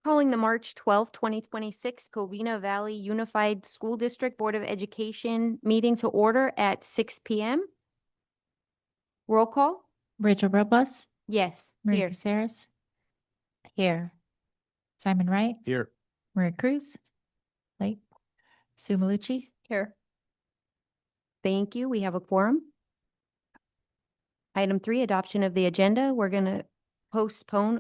Calling the March 12th, 2026 Covina-Valley Unified School District Board of Education meeting to order at 6 p.m. Roll call? Rachel Robles, Yes. Maria Here. Caceres. Here. Simon Wright, Here. Maria Cruz. Late. Sue Malucci. Here. Thank you. We have a quorum. Item 3, adoption of the agenda. We're going to postpone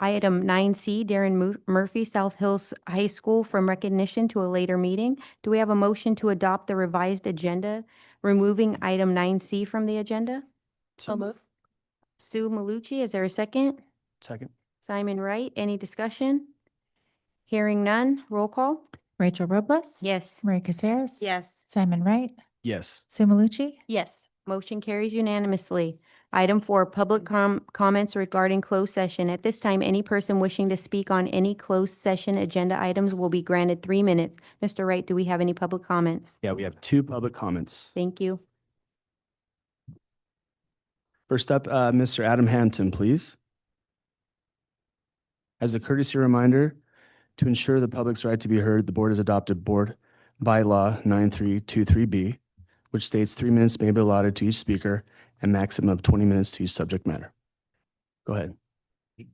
item 9C, Darren Murphy, South Hills High School, from recognition to a later meeting. Do we have a motion to adopt the revised agenda, removing item 9C from the agenda? So move. Sue Malucci, is there a second? Second. Simon Wright, any discussion? Hearing none, roll call? Rachel Robles. Yes. Maria Caceres. Yes. Simon Wright, Yes. Sue Malucci. Yes. Motion carries unanimously. Item 4, public comments regarding closed session. At this time, any person wishing to speak on any closed session agenda items will be granted 3 minutes. Mr. Wright, do we have any public comments? Yeah, we have 2 public comments. Thank you. First up, Mr. Adam Hampton, please. As a courtesy reminder, to ensure the public's right to be heard, the board has adopted Board Bylaw 9323B, which states 3 minutes may be allotted to each speaker and maximum of 20 minutes to each subject matter. Go ahead.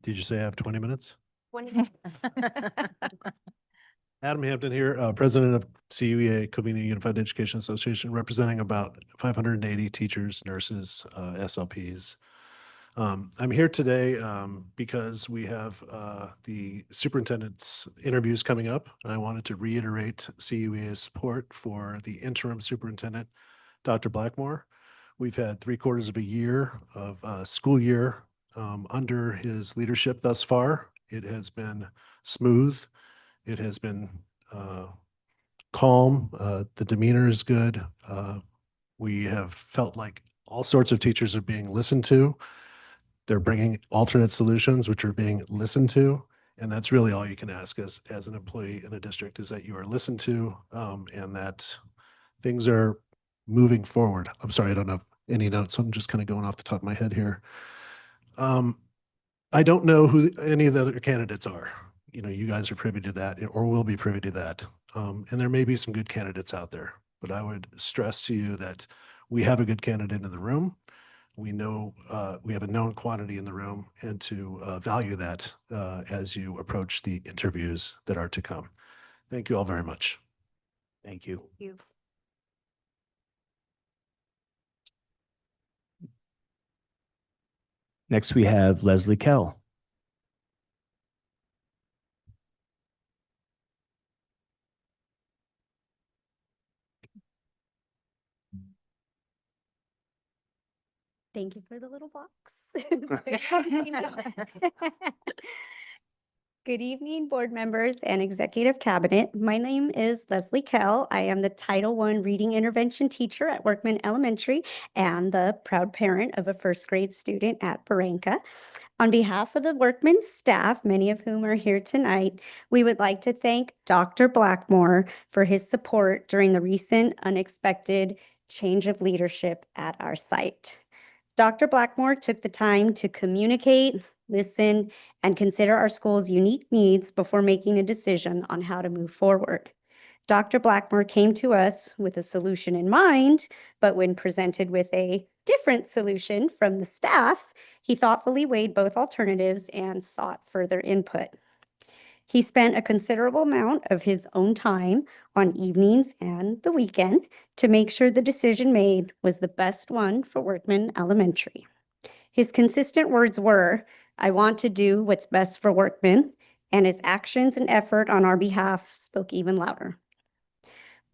Did you say I have 20 minutes? 20. Adam Hampton here, president of CUEA, Covina Unified Education Association, representing about 580 teachers, nurses, SLPs. I'm here today because we have the superintendent's interviews coming up, and I wanted to reiterate CUEA's support for the interim superintendent, Dr. Blackmore. We've had 3/4 of a year of school year under his leadership thus far. It has been smooth. It has been calm. The demeanor is good. We have felt like all sorts of teachers are being listened to. They're bringing alternate solutions, which are being listened to. And that's really all you can ask as an employee in a district, is that you are listened to and that things are moving forward. I'm sorry, I don't have any notes. I'm just kind of going off the top of my head here. I don't know who any of the other candidates are. You know, you guys are privy to that or will be privy to that. And there may be some good candidates out there, but I would stress to you that we have a good candidate in the room. We know we have a known quantity in the room, and to value that as you approach the interviews that are to come. Thank you all very much. Thank you. Thank you. Next, we have Leslie Kell. Thank you for the little box. Good evening, board members and executive cabinet. My name is Leslie Kell. I am the Title I reading intervention teacher at Workman Elementary and the proud parent of a first grade student at Barranca. On behalf of the Workman staff, many of whom are here tonight, we would like to thank Dr. Blackmore for his support during the recent unexpected change of leadership at our site. Dr. Blackmore took the time to communicate, listen, and consider our school's unique needs before making a decision on how to move forward. Dr. Blackmore came to us with a solution in mind, but when presented with a different solution from the staff, he thoughtfully weighed both alternatives and sought further input. He spent a considerable amount of his own time on evenings and the weekend to make sure the decision made was the best one for Workman Elementary. His consistent words were, "I want to do what's best for Workman," and his actions and effort on our behalf spoke even louder.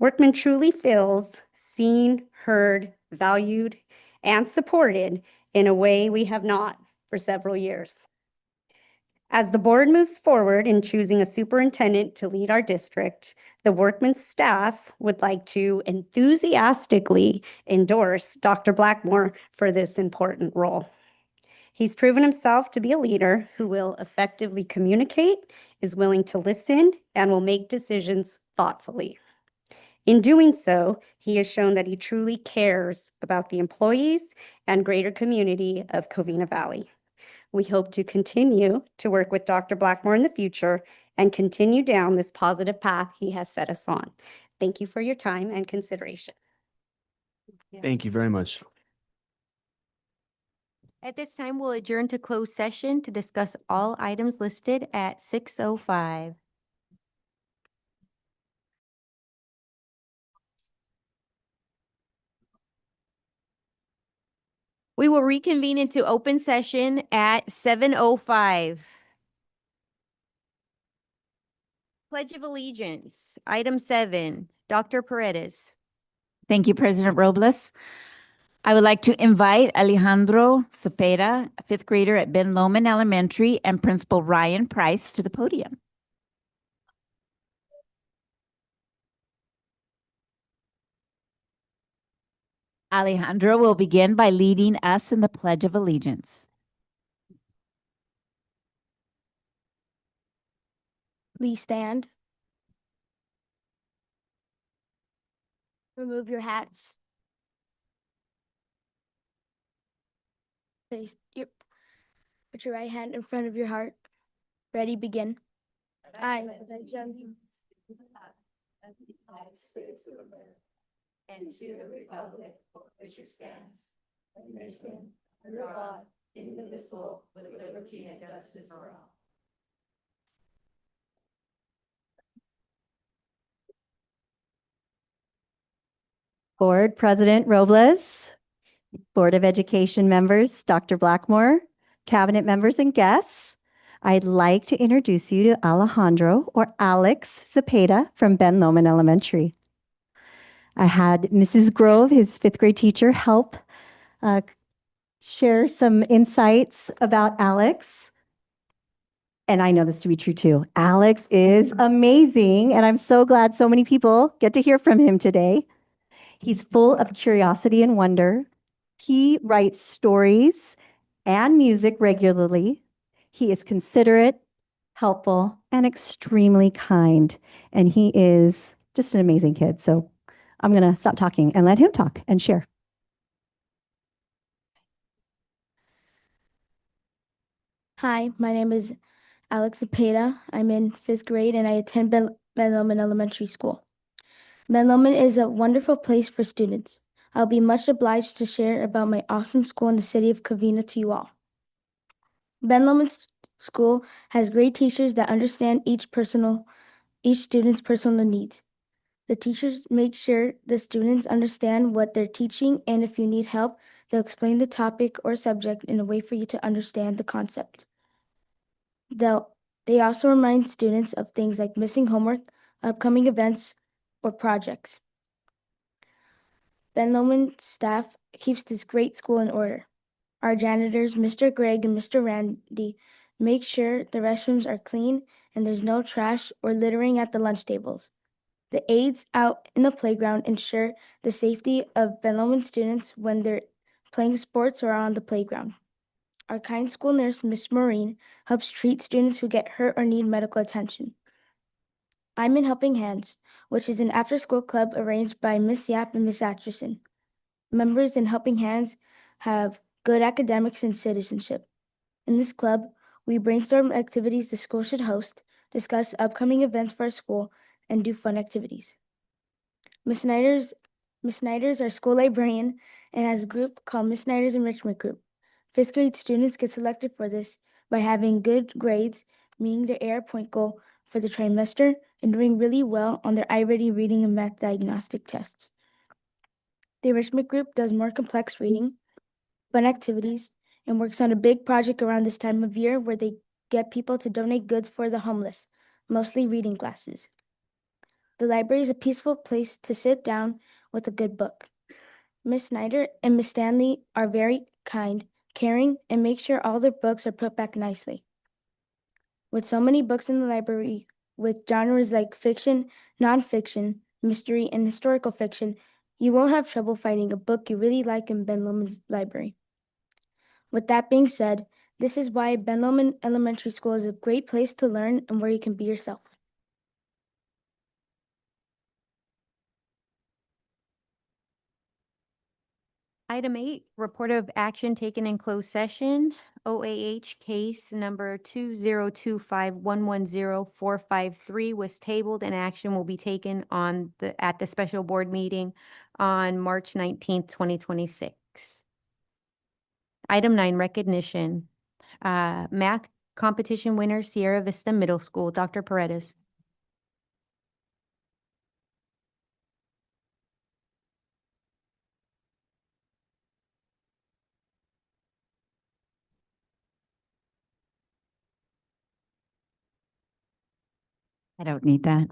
Workman truly feels seen, heard, valued, and supported in a way we have not for several years. As the board moves forward in choosing a superintendent to lead our district, the Workman staff would like to enthusiastically endorse Dr. Blackmore for this important role. He's proven himself to be a leader who will effectively communicate, is willing to listen, and will make decisions thoughtfully. In doing so, he has shown that he truly cares about the employees and greater community of Covina-Valley. We hope to continue to work with Dr. Blackmore in the future and continue down this positive path he has set us on. Thank you for your time and consideration. Thank you very much. At this time, we'll adjourn to closed session to discuss all items listed at 6:05. We will reconvene into open session at 7:05. Pledge of Allegiance, item 7, Dr. Paredes. Thank you, President Robles. I would like to invite Alejandro Cepeda, a fifth grader at Ben Lomond Elementary, and Principal Ryan Price to the podium. Alejandro will begin by leading us in the Pledge of Allegiance. Please stand. Remove your hats. Put your right hand in front of your heart. Ready, begin. I. And to the republic for which it stands, one nation, under God, indivisible, with liberty and justice for all. Board President Robles, Board of Education members, Dr. Blackmore, cabinet members and guests, I'd like to introduce you to Alejandro or Alex Cepeda from Ben Lomond Elementary. I had Mrs. Grove, his fifth grade teacher, help share some insights about Alex. And I know this to be true too. Alex is amazing, and I'm so glad so many people get to hear from him today. He's full of curiosity and wonder. He writes stories and music regularly. He is considerate, helpful, and extremely kind. And he is just an amazing kid. So I'm going to stop talking and let him talk and share. Hi, my name is Alex Cepeda. I'm in fifth grade and I attend Ben Lomond Elementary School. Ben Lomond is a wonderful place for students. I'll be much obliged to share about my awesome school in the city of Covina to you all. Ben Lomond School has great teachers that understand each student's personal needs. The teachers make sure the students understand what they're teaching, and if you need help, they'll explain the topic or subject in a way for you to understand the concept. They also remind students of things like missing homework, upcoming events, or projects. Ben Lomond staff keeps this great school in order. Our janitors, Mr. Greg and Mr. Randy, make sure the restrooms are clean and there's no trash or littering at the lunch tables. The aides out in the playground ensure the safety of Ben Lomond students when they're playing sports or on the playground. Our kind school nurse, Miss Maureen, helps treat students who get hurt or need medical attention. I'm in Helping Hands, which is an after-school club arranged by Miss Yap and Miss Atchison. Members in Helping Hands have good academics and citizenship. In this club, we brainstorm activities the school should host, discuss upcoming events for our school, and do fun activities. Miss Snyder's our school librarian and has a group called Miss Snyder's Enrichment Group. Fifth grade students get selected for this by having good grades, meeting their AR point goal for the trimester, and doing really well on their iReady reading and math diagnostic tests. The enrichment group does more complex reading, fun activities, and works on a big project around this time of year where they get people to donate goods for the homeless, mostly reading glasses. The library is a peaceful place to sit down with a good book. Miss Snyder and Miss Stanley are very kind, caring, and make sure all their books are put back nicely. With so many books in the library, with genres like fiction, nonfiction, mystery, and historical fiction, you won't have trouble finding a book you really like in Ben Lomond's library. With that being said, this is why Ben Lomond Elementary School is a great place to learn and where you can be yourself. Item 8, report of action taken in closed session. OAH case number 2025110-453 was tabled and action will be taken at the special board meeting on March 19th, 2026. Item 9, recognition. Math competition winner, Sierra Vista Middle School. Dr. Paredes. I don't need that.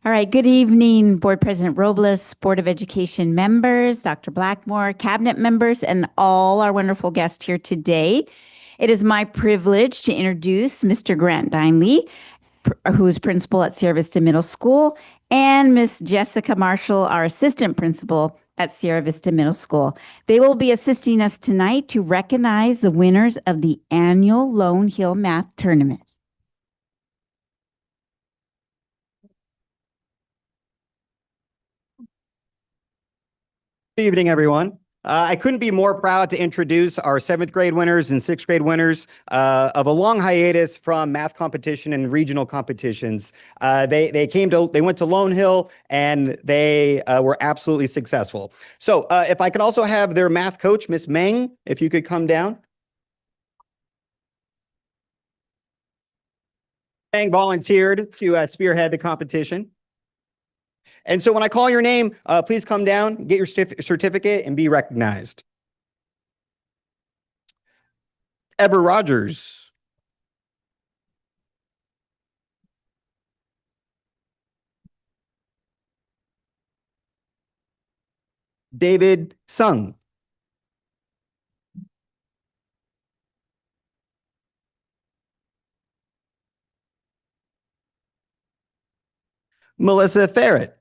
All right, good evening, Board President Robles, Board of Education members, Dr. Blackmore, cabinet members, and all our wonderful guests here today. It is my privilege to introduce Mr. Grant Dineley, who is principal at Sierra Vista Middle School, and Miss Jessica Marshall, our assistant principal at Sierra Vista Middle School. They will be assisting us tonight to recognize the winners of the annual Lone Hill Math Tournament. Good evening, everyone. I couldn't be more proud to introduce our 7th grade winners and 6th grade winners of a long hiatus from math competition and regional competitions. They went to Lone Hill and they were absolutely successful. So if I could also have their math coach, Miss Meng, if you could come down. Meng volunteered to spearhead the competition. And so when I call your name, please come down, get your certificate, and be recognized. Ever Rogers. David Sung. Melissa Ferret.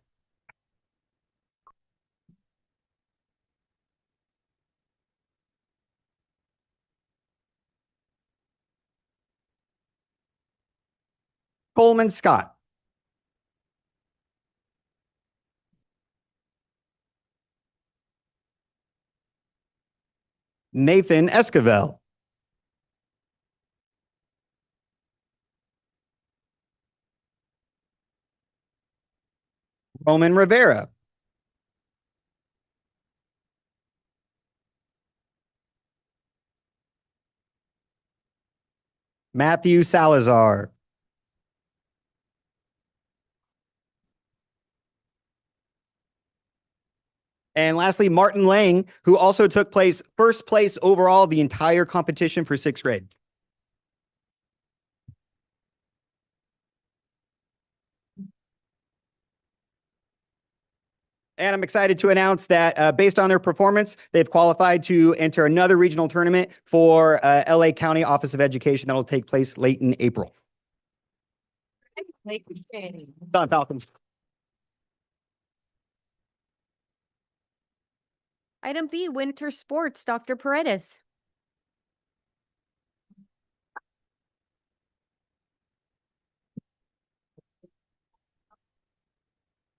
Coleman Scott. Nathan Esquivel. Roman Rivera. Matthew Salazar. And lastly, Martin Lang, who also took first place overall the entire competition for 6th grade. And I'm excited to announce that based on their performance, they've qualified to enter another regional tournament for LA County Office of Education that will take place late in April. Done, Falcons. Item B, winter sports. Dr. Paredes.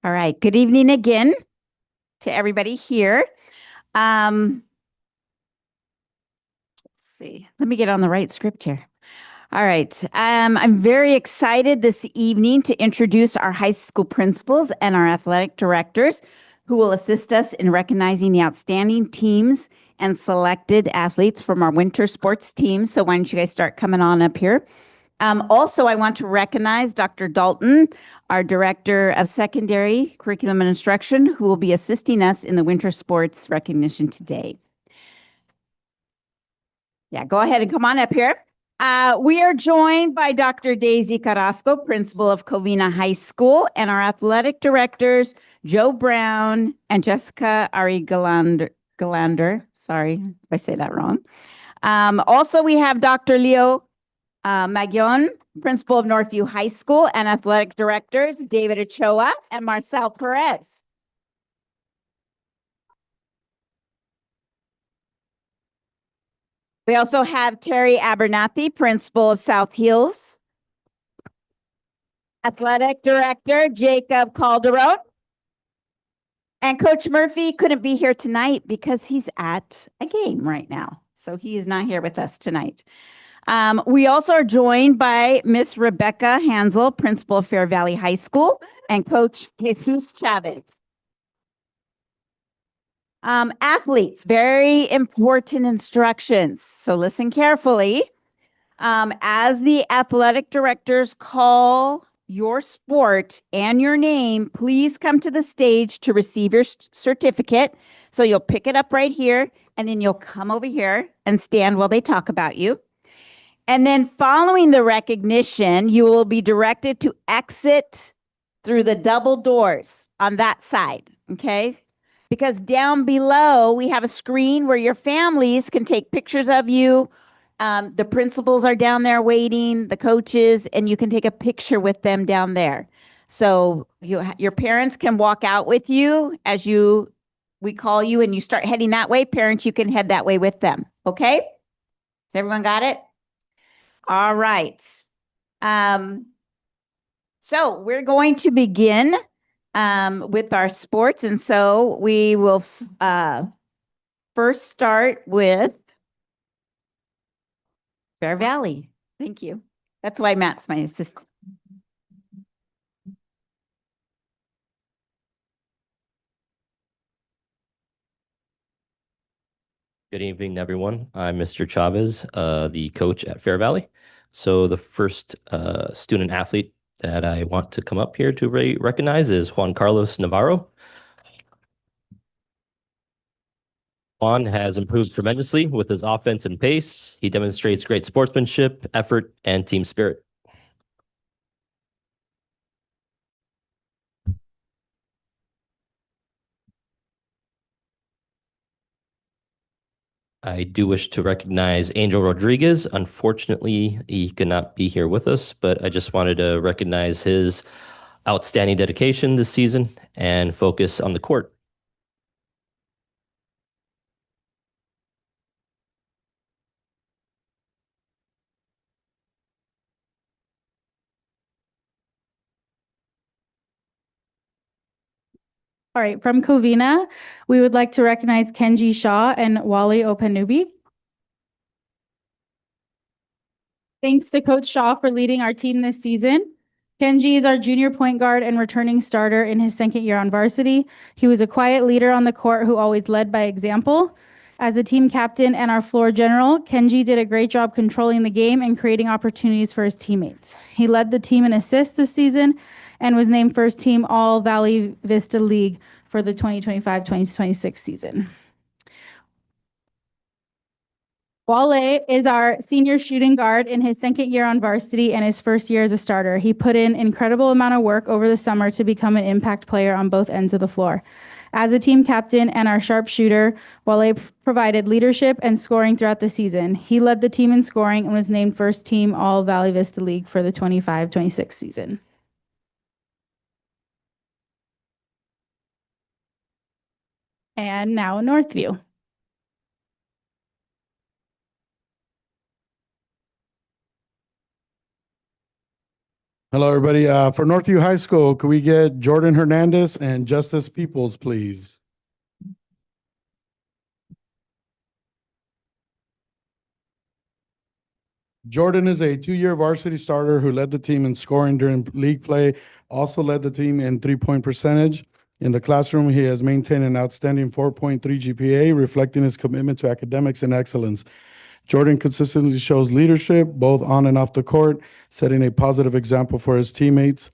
All right, good evening again to everybody here. Let's see, let me get on the right script here. All right, I'm very excited this evening to introduce our high school principals and our athletic directors who will assist us in recognizing the outstanding teams and selected athletes from our winter sports team. So why don't you guys start coming on up here? Also, I want to recognize Dr. Dalton, our Director of Secondary Curriculum and Instruction, who will be assisting us in the winter sports recognition today. Yeah, go ahead and come on up here. We are joined by Dr. Daisy Carrasco, Principal of Covina High School, and our athletic directors, Joe Brown and Jessica Ari Galander. Sorry if I say that wrong. Also, we have Dr. Leo Magion, Principal of Northview High School, and athletic directors, David Ochoa and Marcel Perez. We also have Terry Abernathy, Principal of South Hills. Athletic Director, Jacob Calderon. And Coach Murphy couldn't be here tonight because he's at a game right now. so he is not here with us tonight. We also are joined by Miss Rebecca Hansel, principal of Fair Valley High School, and Coach Jesus Chavez. Athletes, very important instructions, so listen carefully. As the athletic directors call your sport and your name, please come to the stage to receive your certificate. So you'll pick it up right here, and then you'll come over here and stand while they talk about you. And then following the recognition, you will be directed to exit through the double doors on that side, okay? Because down below, we have a screen where your families can take pictures of you. The principals are down there waiting, the coaches, and you can take a picture with them down there. So your parents can walk out with you as we call you and you start heading that way. Parents, you can head that way with them, okay? Has everyone got it? All right. So we're going to begin with our sports. And so we will first start with Fair Valley. Thank you. That's why Matt's my assistant. Good evening, everyone. I'm Mr. Chavez, the coach at Fair Valley. So the first student athlete that I want to come up here to recognize is Juan Carlos Navarro. Juan has improved tremendously with his offense and pace. He demonstrates great sportsmanship, effort, and team spirit. I do wish to recognize Angel Rodriguez. Unfortunately, he could not be here with us, but I just wanted to recognize his outstanding dedication this season and focus on the court. All right, from Covina, we would like to recognize Kenji Shaw and Wally Opanubi. Thanks to Coach Shaw for leading our team this season. Kenji is our junior point guard and returning starter in his second year on varsity. He was a quiet leader on the court who always led by example. As a team captain and our floor general, Kenji did a great job controlling the game and creating opportunities for his teammates. He led the team in assists this season and was named first team All Valley Vista League for the 2025-2026 season. Wale is our senior shooting guard in his second year on varsity and his first year as a starter. He put in incredible amount of work over the summer to become an impact player on both ends of the floor. As a team captain and our sharpshooter, Wale provided leadership and scoring throughout the season. He led the team in scoring and was named first team All Valley Vista League for the 25-26 season. And now Northview. Hello, everybody. For Northview High School, could we get Jordan Hernandez and Justice Peoples, please? Jordan is a two-year varsity starter who led the team in scoring during league play, also led the team in three-point percentage. In the classroom, he has maintained an outstanding 4.3 GPA, reflecting his commitment to academics and excellence. Jordan consistently shows leadership, both on and off the court, setting a positive example for his teammates.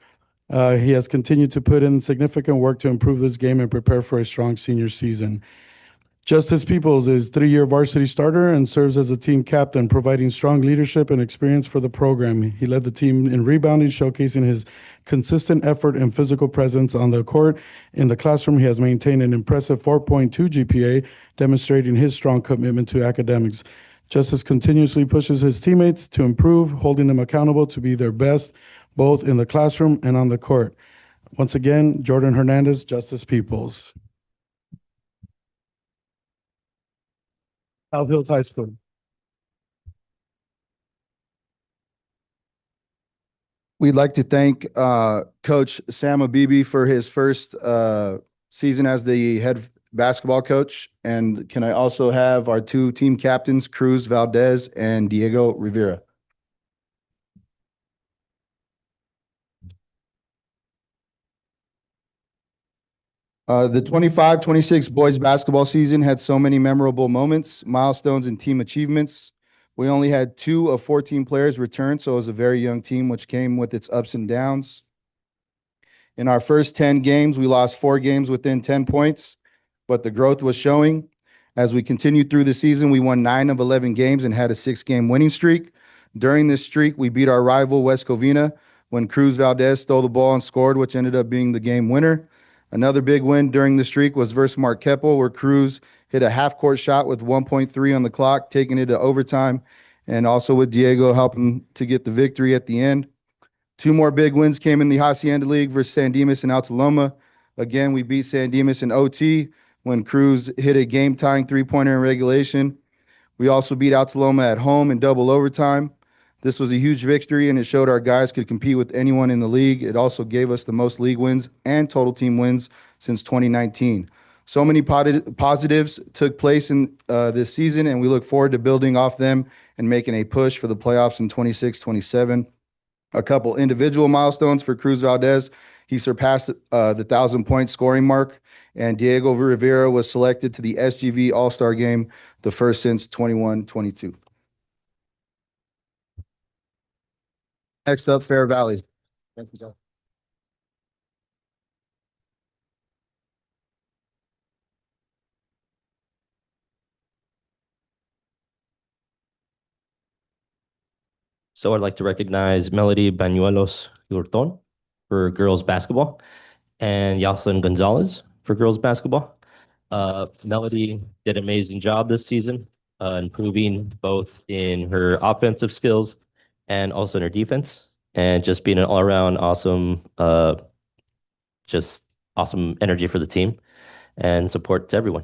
He has continued to put in significant work to improve this game and prepare for a strong senior season. Justice Peoples is three-year varsity starter and serves as a team captain, providing strong leadership and experience for the program. He led the team in rebounding, showcasing his consistent effort and physical presence on the court. In the classroom, he has maintained an impressive 4.2 GPA, demonstrating his strong commitment to academics. Justice continuously pushes his teammates to improve, holding them accountable to be their best, both in the classroom and on the court. Once again, Jordan Hernandez, Justice Peoples. South Hills High School. We'd like to thank Coach Sam Abibi for his first season as the basketball coach. And can I also have our two team captains, Cruz Valdez and Diego Rivera? The 25-26 boys basketball season had so many memorable moments, milestones, and team achievements. We only had 2 of 14 players return, so it was a very young team, which came with its ups and downs. In our first 10 games, we lost 4 games within 10 points, but the growth was showing. As we continued through the season, we won 9 of 11 games and had a 6-game winning streak. During this streak, we beat our rival West Covina when Cruz Valdez stole the ball and scored, which ended up being the game winner. Another big win during the streak was versus Mark Keppel, where Cruz hit a half-court shot with 1.3 on the clock, taking it to overtime, and also with Diego helping to get the victory at the end. 2 more big wins came in the Hacienda League versus San Dimas and Altaloma. Again, we beat San Dimas in OT when Cruz hit a game-tying 3-pointer in regulation. We also beat Altaloma at home in double overtime. This was a huge victory, and it showed our guys could compete with anyone in the league. It also gave us the most league wins and total team wins since 2019. So many positives took place in this season, and we look forward to building off them and making a push for the playoffs in 26-27. A couple individual milestones for Cruz Valdez. He surpassed the 1,000-point scoring mark, and Diego Rivera was selected to the SGV All-Star Game, the first since 21-22. Next up, Fair Valley. Thank you, Joe. So I'd like to recognize Melody Bañuelos Hurton for girls basketball and Yoselin Gonzalez for girls basketball. Melody did an amazing job this season, improving both in her offensive skills and also in her defense, and just being an all-around awesome, just awesome energy for the team and support to everyone.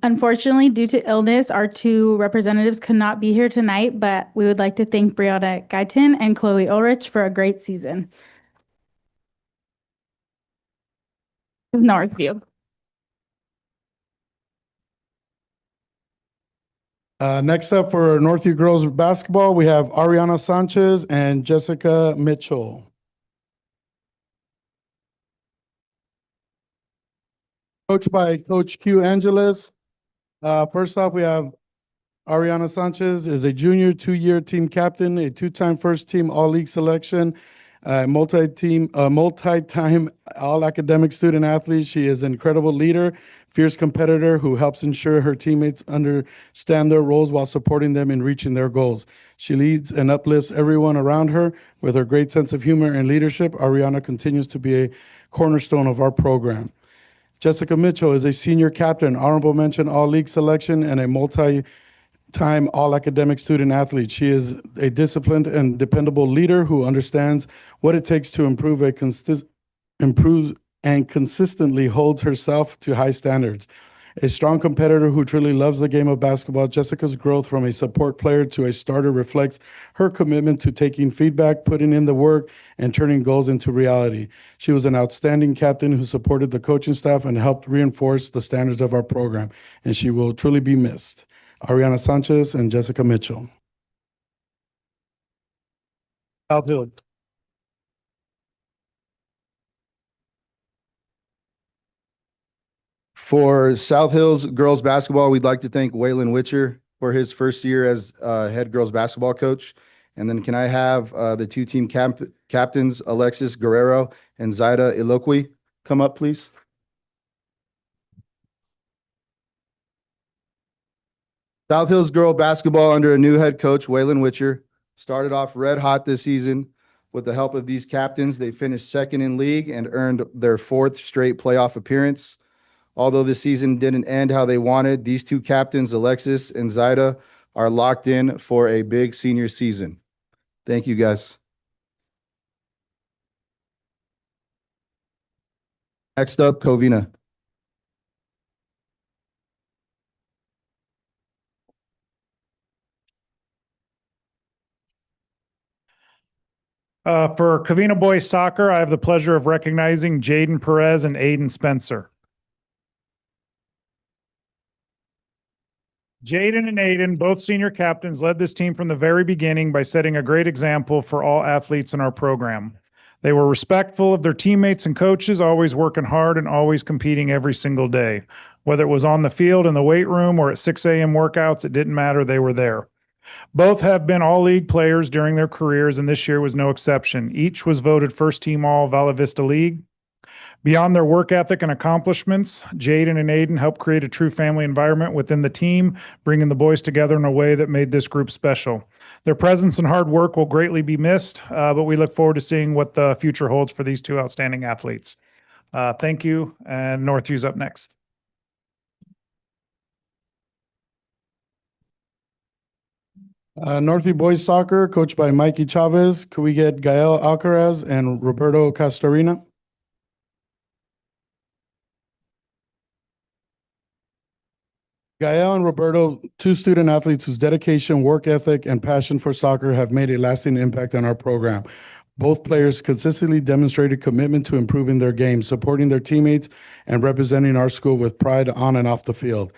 Unfortunately, due to illness, our 2 representatives could not be here tonight, but we would like to thank Brianna Guyton and Chloe Ulrich for a great season. This is Northview. Next up for Northview girls basketball, we have Ariana Sanchez and Jessica Mitchell. Coached by Coach Q Angeles. First off, we have Ariana Sanchez is a junior 2-year team captain, a 2-time first-team All-League selection, multi-time all-academic student athlete. She is an incredible leader, fierce competitor who helps ensure her teammates understand their roles while supporting them in reaching their goals. She leads and uplifts everyone around her. With her great sense of humor and leadership, Ariana continues to be a cornerstone of our program. Jessica Mitchell is a senior captain, honorable mention All-League selection, and a multi-time all-academic student athlete. She is a disciplined and dependable leader who understands what it takes to improve and consistently holds herself to high standards. A strong competitor who truly loves the game of basketball, Jessica's growth from a support player to a starter reflects her commitment to taking feedback, putting in the work, and turning goals into reality. She was an outstanding captain who supported the coaching staff and helped reinforce the standards of our program, and she will truly be missed. Ariana Sanchez and Jessica Mitchell. South Hill. For South Hills girls basketball, we'd like to thank Waylon Witcher for his first year as head girls basketball coach. And then can I have the 2 team captains, Alexis Guerrero and Zaida Iloqui, come up, please? South Hills girl basketball under a new head coach, Waylon Witcher, started off red hot this season. With the help of these captains, they finished second in league and earned their 4th straight playoff appearance. Although the season didn't end how they wanted, these 2 captains, Alexis and Zaida, are locked in for a big senior season. Thank you, guys. Next up, Covina. For Covina Boys Soccer, I have the pleasure of recognizing Jaden Perez and Aiden Spencer. Jaden and Aiden, both senior captains, led this team from the very beginning by setting a great example for all athletes in our program. They were respectful of their teammates and coaches, always working hard and always competing every single day. Whether it was on the field, in the weight room, or at 6 a.m. workouts, it didn't matter, they were there. Both have been all-league players during their careers, and this year was no exception. Each was voted first-team All-Vala Vista League. Beyond their work ethic and accomplishments, Jaden and Aiden helped create a true family environment within the team, bringing the boys together in a way that made this group special. Their presence and hard work will greatly be missed, but we look forward to seeing what the future holds for these two outstanding athletes. Thank you, and Northview's up next. Northview Boys Soccer, coached by Mikey Chavez. Could we get Gael Alcaraz and Roberto Castorina? Gael and Roberto, two student athletes whose dedication, work ethic, and passion for soccer have made a lasting impact on our program. Both players consistently demonstrated commitment to improving their game, supporting their teammates, and representing our school with pride on and off the field.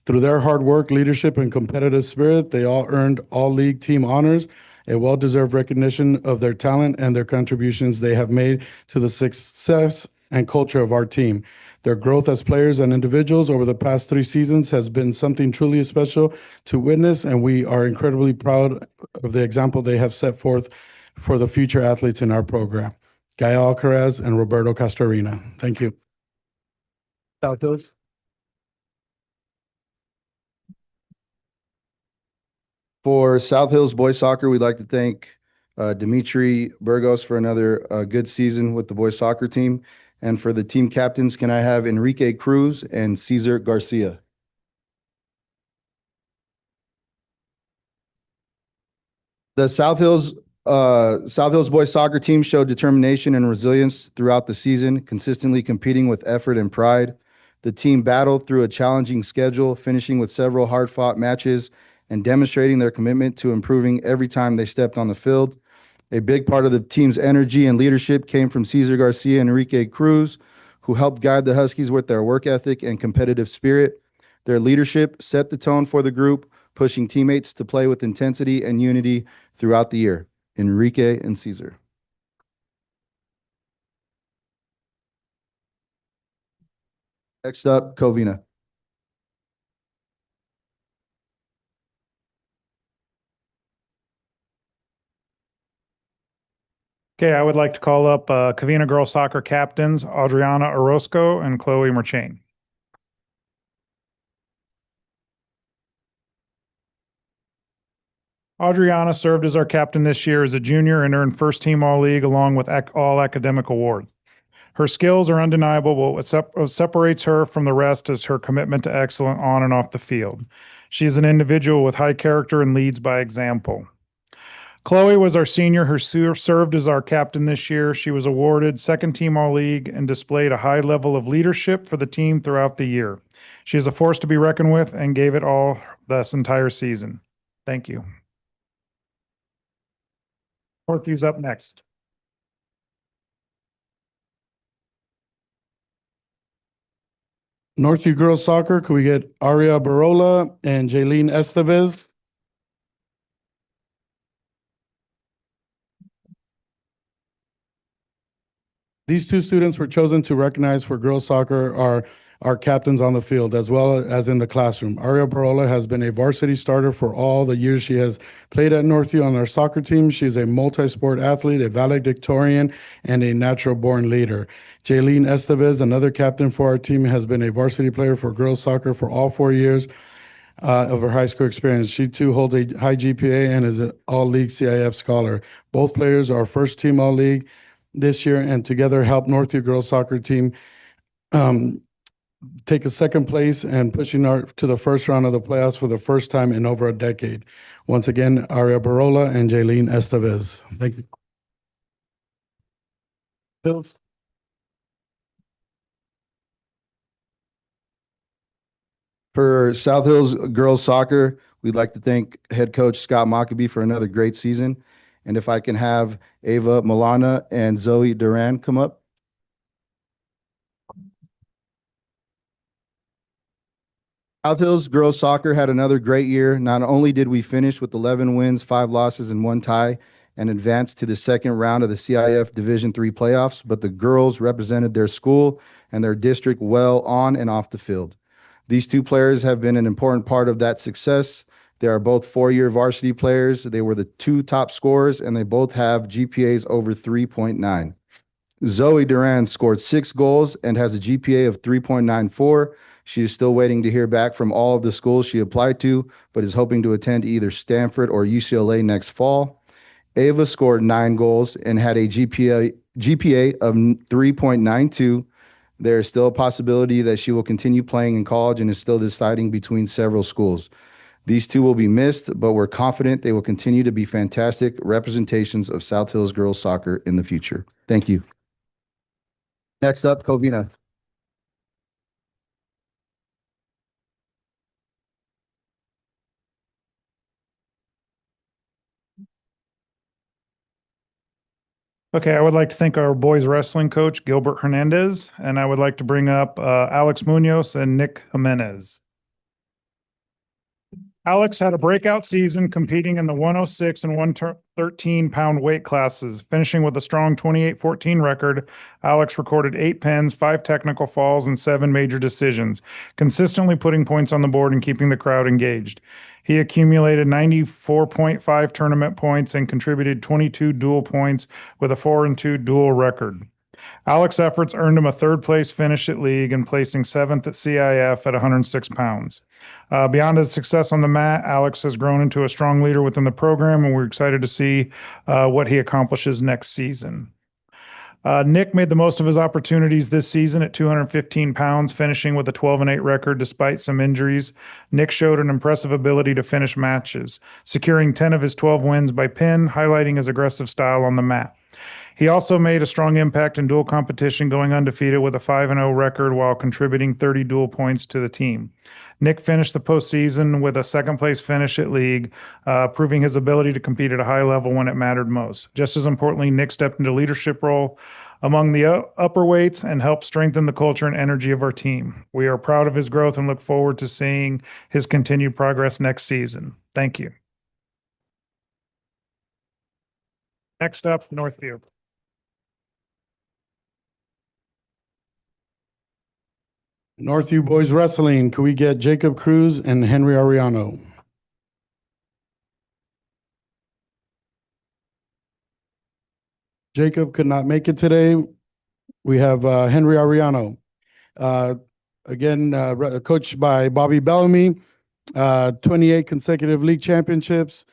Through their hard work, leadership, and competitive spirit, they all earned all-league team honors, a well-deserved recognition of their talent and their contributions they have made to the success and culture of our team. Their growth as players and individuals over the past 3 seasons has been something truly special to witness, and we are incredibly proud of the example they have set forth for the future athletes in our program. Gael Alcaraz and Roberto Castorina. Thank you. Saltos. For South Hills Boys Soccer, we'd like to thank Dimitri Burgos for another good season with the boys soccer team. And for the team captains, can I have Enrique Cruz and Cesar Garcia? The South Hills boys soccer team showed determination and resilience throughout the season, consistently competing with effort and pride. The team battled through a challenging schedule, finishing with several hard-fought matches and demonstrating their commitment to improving every time they stepped on the field. A big part of the team's energy and leadership came from Cesar Garcia and Enrique Cruz, who helped guide the Huskies with their work ethic and competitive spirit. Their leadership set the tone for the group, pushing teammates to play with intensity and unity throughout the year. Enrique and Cesar. Next up, Covina. Okay, I would like to call up Covina girls soccer captains Adriana Orozco and Chloe Merchain. Adriana served as our captain this year as a junior and earned first team all-league along with all academic awards. Her skills are undeniable, but what separates her from the rest is her commitment to excellence on and off the field. She is an individual with high character and leads by example. Chloe was our senior who served as our captain this year. She was awarded second team all-league and displayed a high level of leadership for the team throughout the year. She is a force to be reckoned with and gave it all this entire season. Thank you. Northview's up next. Northview girls soccer, could we get Aria Barola and Jaylene Estevez? These two students were chosen to recognize for girls soccer are our captains on the field as well as in the classroom. Aria Barola has been a varsity starter for all the years she has played at Northview on our soccer team. She is a multi-sport athlete, a valedictorian, and a natural-born leader. Jaylene Estevez, another captain for our team, has been a varsity player for girls soccer for all 4 years of her high school experience. She too holds a high GPA and is an all-league CIF scholar. Both players are first-team all-league this year and together helped Northview girls soccer team take a second place and pushing to the first round of the playoffs for the first time in over a decade. Once again, Aria Barola and Jaylene Estevez. Thank you. Bills. For South Hills girls soccer, we'd like to thank head coach Scott Mockabee for another great season And if I can have Ava Milana and Zoe Duran come up. South Hills girls soccer had another great year. Not only did we finish with 11 wins, 5 losses, and 1 tie, and advance to the second round of the CIF Division III playoffs, but the girls represented their school and their district well on and off the field. These 2 players have been an important part of that success. They are both 4-year varsity players. They were the 2 top scorers, and they both have GPAs over 3.9. Zoe Duran scored 6 goals and has a GPA of 3.94. She is still waiting to hear back from all of the schools she applied to, but is hoping to attend either Stanford or UCLA next fall. Ava scored 9 goals and had a GPA of 3.92. There is still a possibility that she will continue playing in college and is still deciding between several schools. These 2 will be missed, but we're confident they will continue to be fantastic representations of South Hills girls soccer in the future. Thank you. Next up, Covina. Okay, I would like to thank our boys wrestling coach, Gilbert Hernandez, and I would like to bring up Alex Munoz and Nick Jimenez. Alex had a breakout season competing in the 106 and 113-pound weight classes, finishing with a strong 28-14 record. Alex recorded 8 pens, 5 technical falls, and 7 major decisions, consistently putting points on the board and keeping the crowd engaged. He accumulated 94.5 tournament points and contributed 22 dual points with a 4-2 dual record. Alex's efforts earned him a 3rd-place finish at league and placing 7th at CIF at 106 pounds. Beyond his success on the mat, Alex has grown into a strong leader within the program, and we're excited to see what he accomplishes next season. Nick made the most of his opportunities this season at 215 pounds, finishing with a 12-8 record despite some injuries. Nick showed an impressive ability to finish matches, securing 10 of his 12 wins by pin, highlighting his aggressive style on the mat. He also made a strong impact in dual competition, going undefeated with a 5-0 record while contributing 30 dual points to the team. Nick finished the postseason with a 2nd-place finish at league, proving his ability to compete at a high level when it mattered most. Just as importantly, Nick stepped into a leadership role among the upper weights and helped strengthen the culture and energy of our team. We are proud of his growth and look forward to seeing his continued progress next season. Thank you. Next up, Northview. Northview Boys Wrestling, could we get Jacob Cruz and Henry Ariano? Jacob could not make it today. We have Henry Ariano. Again, coached by Bobby Bellamy, 28 consecutive league championships,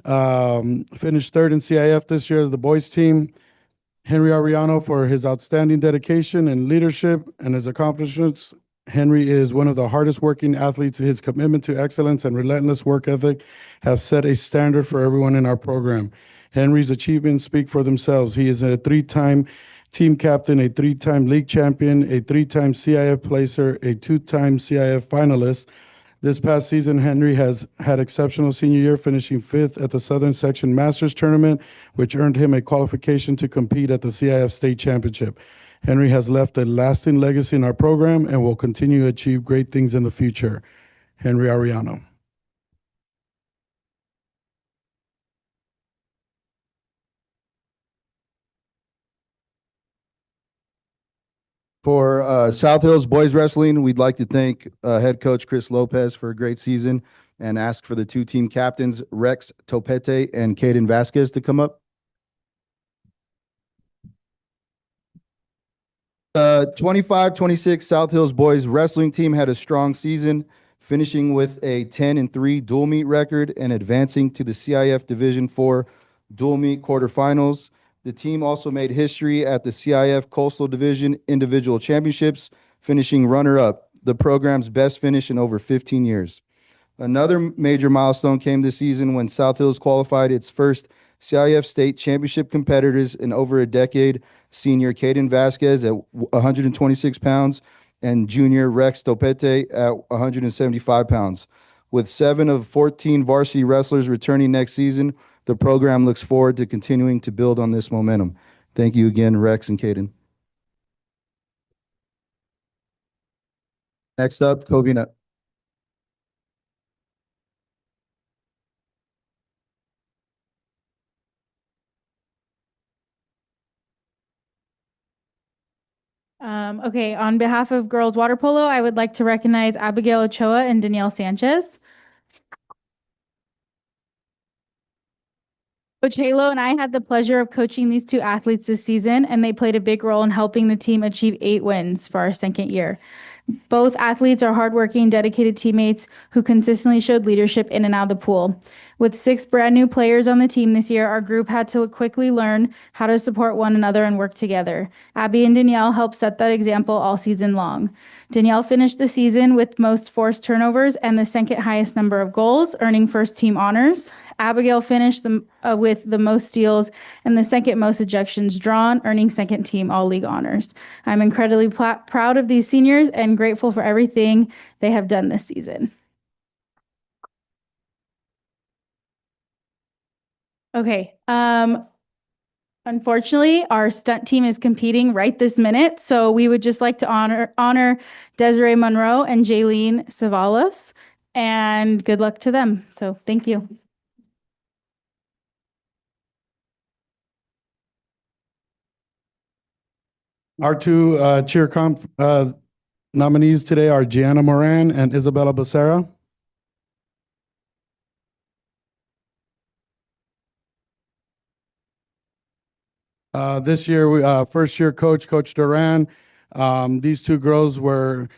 finished 3rd in CIF this year as the boys team. Henry Ariano for his outstanding dedication and leadership and his accomplishments. Henry is one of the hardest working athletes. His commitment to excellence and relentless work ethic have set a standard for everyone in our program. Henry's achievements speak for themselves. He is a 3-time team captain, a 3-time league champion, a 3-time CIF placer, a 2-time CIF finalist. This past season, Henry has had exceptional senior year, finishing 5th at the Southern Section Masters Tournament, which earned him a qualification to compete at the CIF State Championship. Henry has left a lasting legacy in our program and will continue to achieve great things in the future. Henry Ariano. For South Hills Boys Wrestling, we'd like to thank head coach Chris Lopez for a great season and ask for the 2 team captains, Rex Topete and Caden Vasquez, to come up. 25-26 South Hills Boys Wrestling team had a strong season, finishing with a 10-3 dual meet record and advancing to the CIF Division IV dual meet quarterfinals. The team also made history at the CIF Coastal Division Individual Championships, finishing runner-up, the program's best finish in over 15 years. Another major milestone came this season when South Hills qualified its first CIF State Championship competitors in over a decade, senior Caden Vasquez at 126 pounds and junior Rex Topete at 175 pounds. With 7 of 14 varsity wrestlers returning next season, The program looks forward to continuing to build on this momentum. Thank you again, Rex and Caden. Next up, Covina. Okay, on behalf of girls water polo, I would like to recognize Abigail Ochoa and Danielle Sanchez. Coach Halo and I had the pleasure of coaching these two athletes this season, and they played a big role in helping the team achieve 8 wins for our second year. Both athletes are hardworking, dedicated teammates who consistently showed leadership in and out of the pool. With 6 brand new players on the team this year, our group had to quickly learn how to support one another and work together. Abby and Danielle helped set that example all season long. Danielle finished the season with most forced turnovers and the second highest number of goals, earning first team honors. Abigail finished with the most steals and the second most ejections drawn, earning second team all-league honors. I'm incredibly proud of these seniors and grateful for everything they have done this season. Okay. Unfortunately, our stunt team is competing right this minute, so we would just like to honor Desiree Monroe and Jaylene Savalos, and good luck to them. So thank you. Our two cheer comp nominees today are Gianna Moran and Isabella Becerra. This year, first year coach, Coach Duran. These two girls were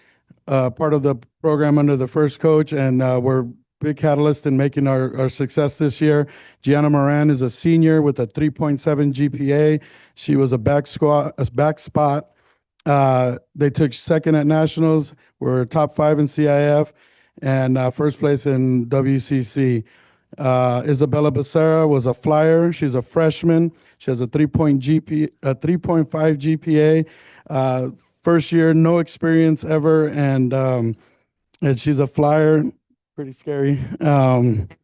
part of the program under the first coach and were big catalyst in making our success this year. Gianna Moran is a senior with a 3.7 GPA. She was a back spot. They took second at nationals, were top 5 in CIF, and first place in WCC. Isabella Becerra was a flyer. She's a freshman. She has a 3.5 GPA. First year, no experience ever, and she's a flyer. Pretty scary,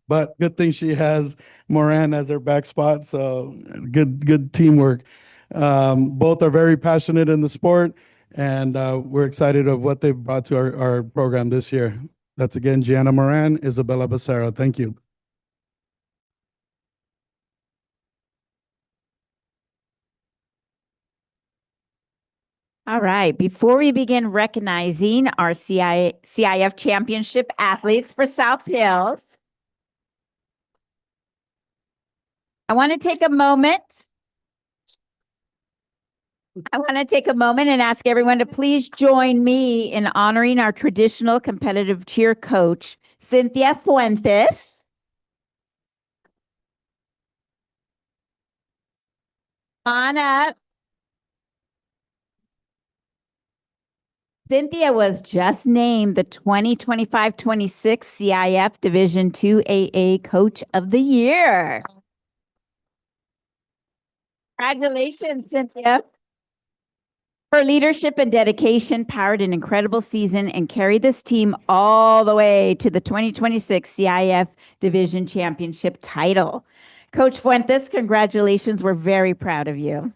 but good thing she has Moran as her back spot. So good teamwork. Both are very passionate in the sport, and we're excited of what they've brought to our program this year. That's again Gianna Moran, Isabella Becerra. Thank you. All right, before we begin recognizing our CIF championship athletes for South Hills, I want to take a moment. And ask everyone to please join me in honoring our traditional competitive cheer coach, Cynthia Fuentes. On up. Cynthia was just named the 2025-26 CIF Division II AA Coach of the Year. Congratulations, Cynthia. Her leadership and dedication powered an incredible season and carried this team all the way to the 2026 CIF Division Championship title. Coach Fuentes, congratulations. We're very proud of you.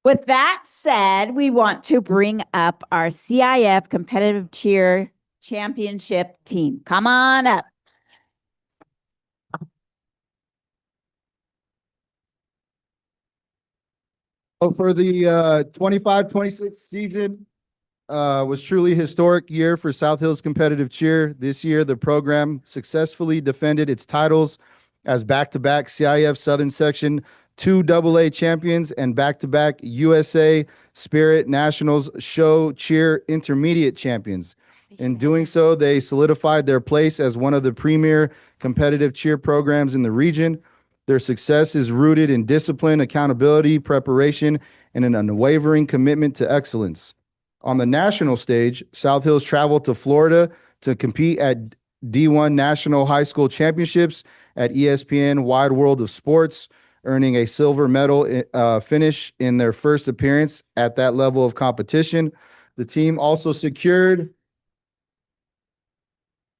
With that said, we want to bring up our CIF Competitive Cheer Championship team. Come on up. So for the 25-26 season, was truly a historic year for South Hills Competitive Cheer. This year, the program successfully defended its titles as back-to-back CIF Southern Section 2 AA champions and back-to-back USA Spirit Nationals Show Cheer Intermediate champions. In doing so, they solidified their place as one of the premier competitive cheer programs in the region. Their success is rooted in discipline, accountability, preparation, and an unwavering commitment to excellence. On the national stage, South Hills traveled to Florida to compete at D1 National High School Championships at ESPN Wide World of Sports, earning a silver medal finish in their first appearance at that level of competition. The team also secured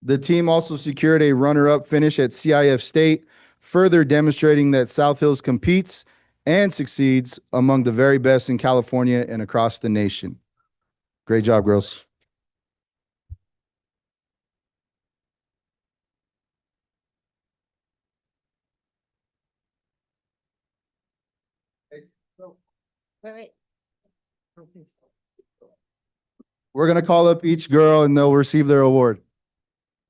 The team also secured a runner-up finish at CIF State, further demonstrating that South Hills competes and succeeds among the very best in California and across the nation. Great job, girls. We're going to call up each girl and they'll receive their award.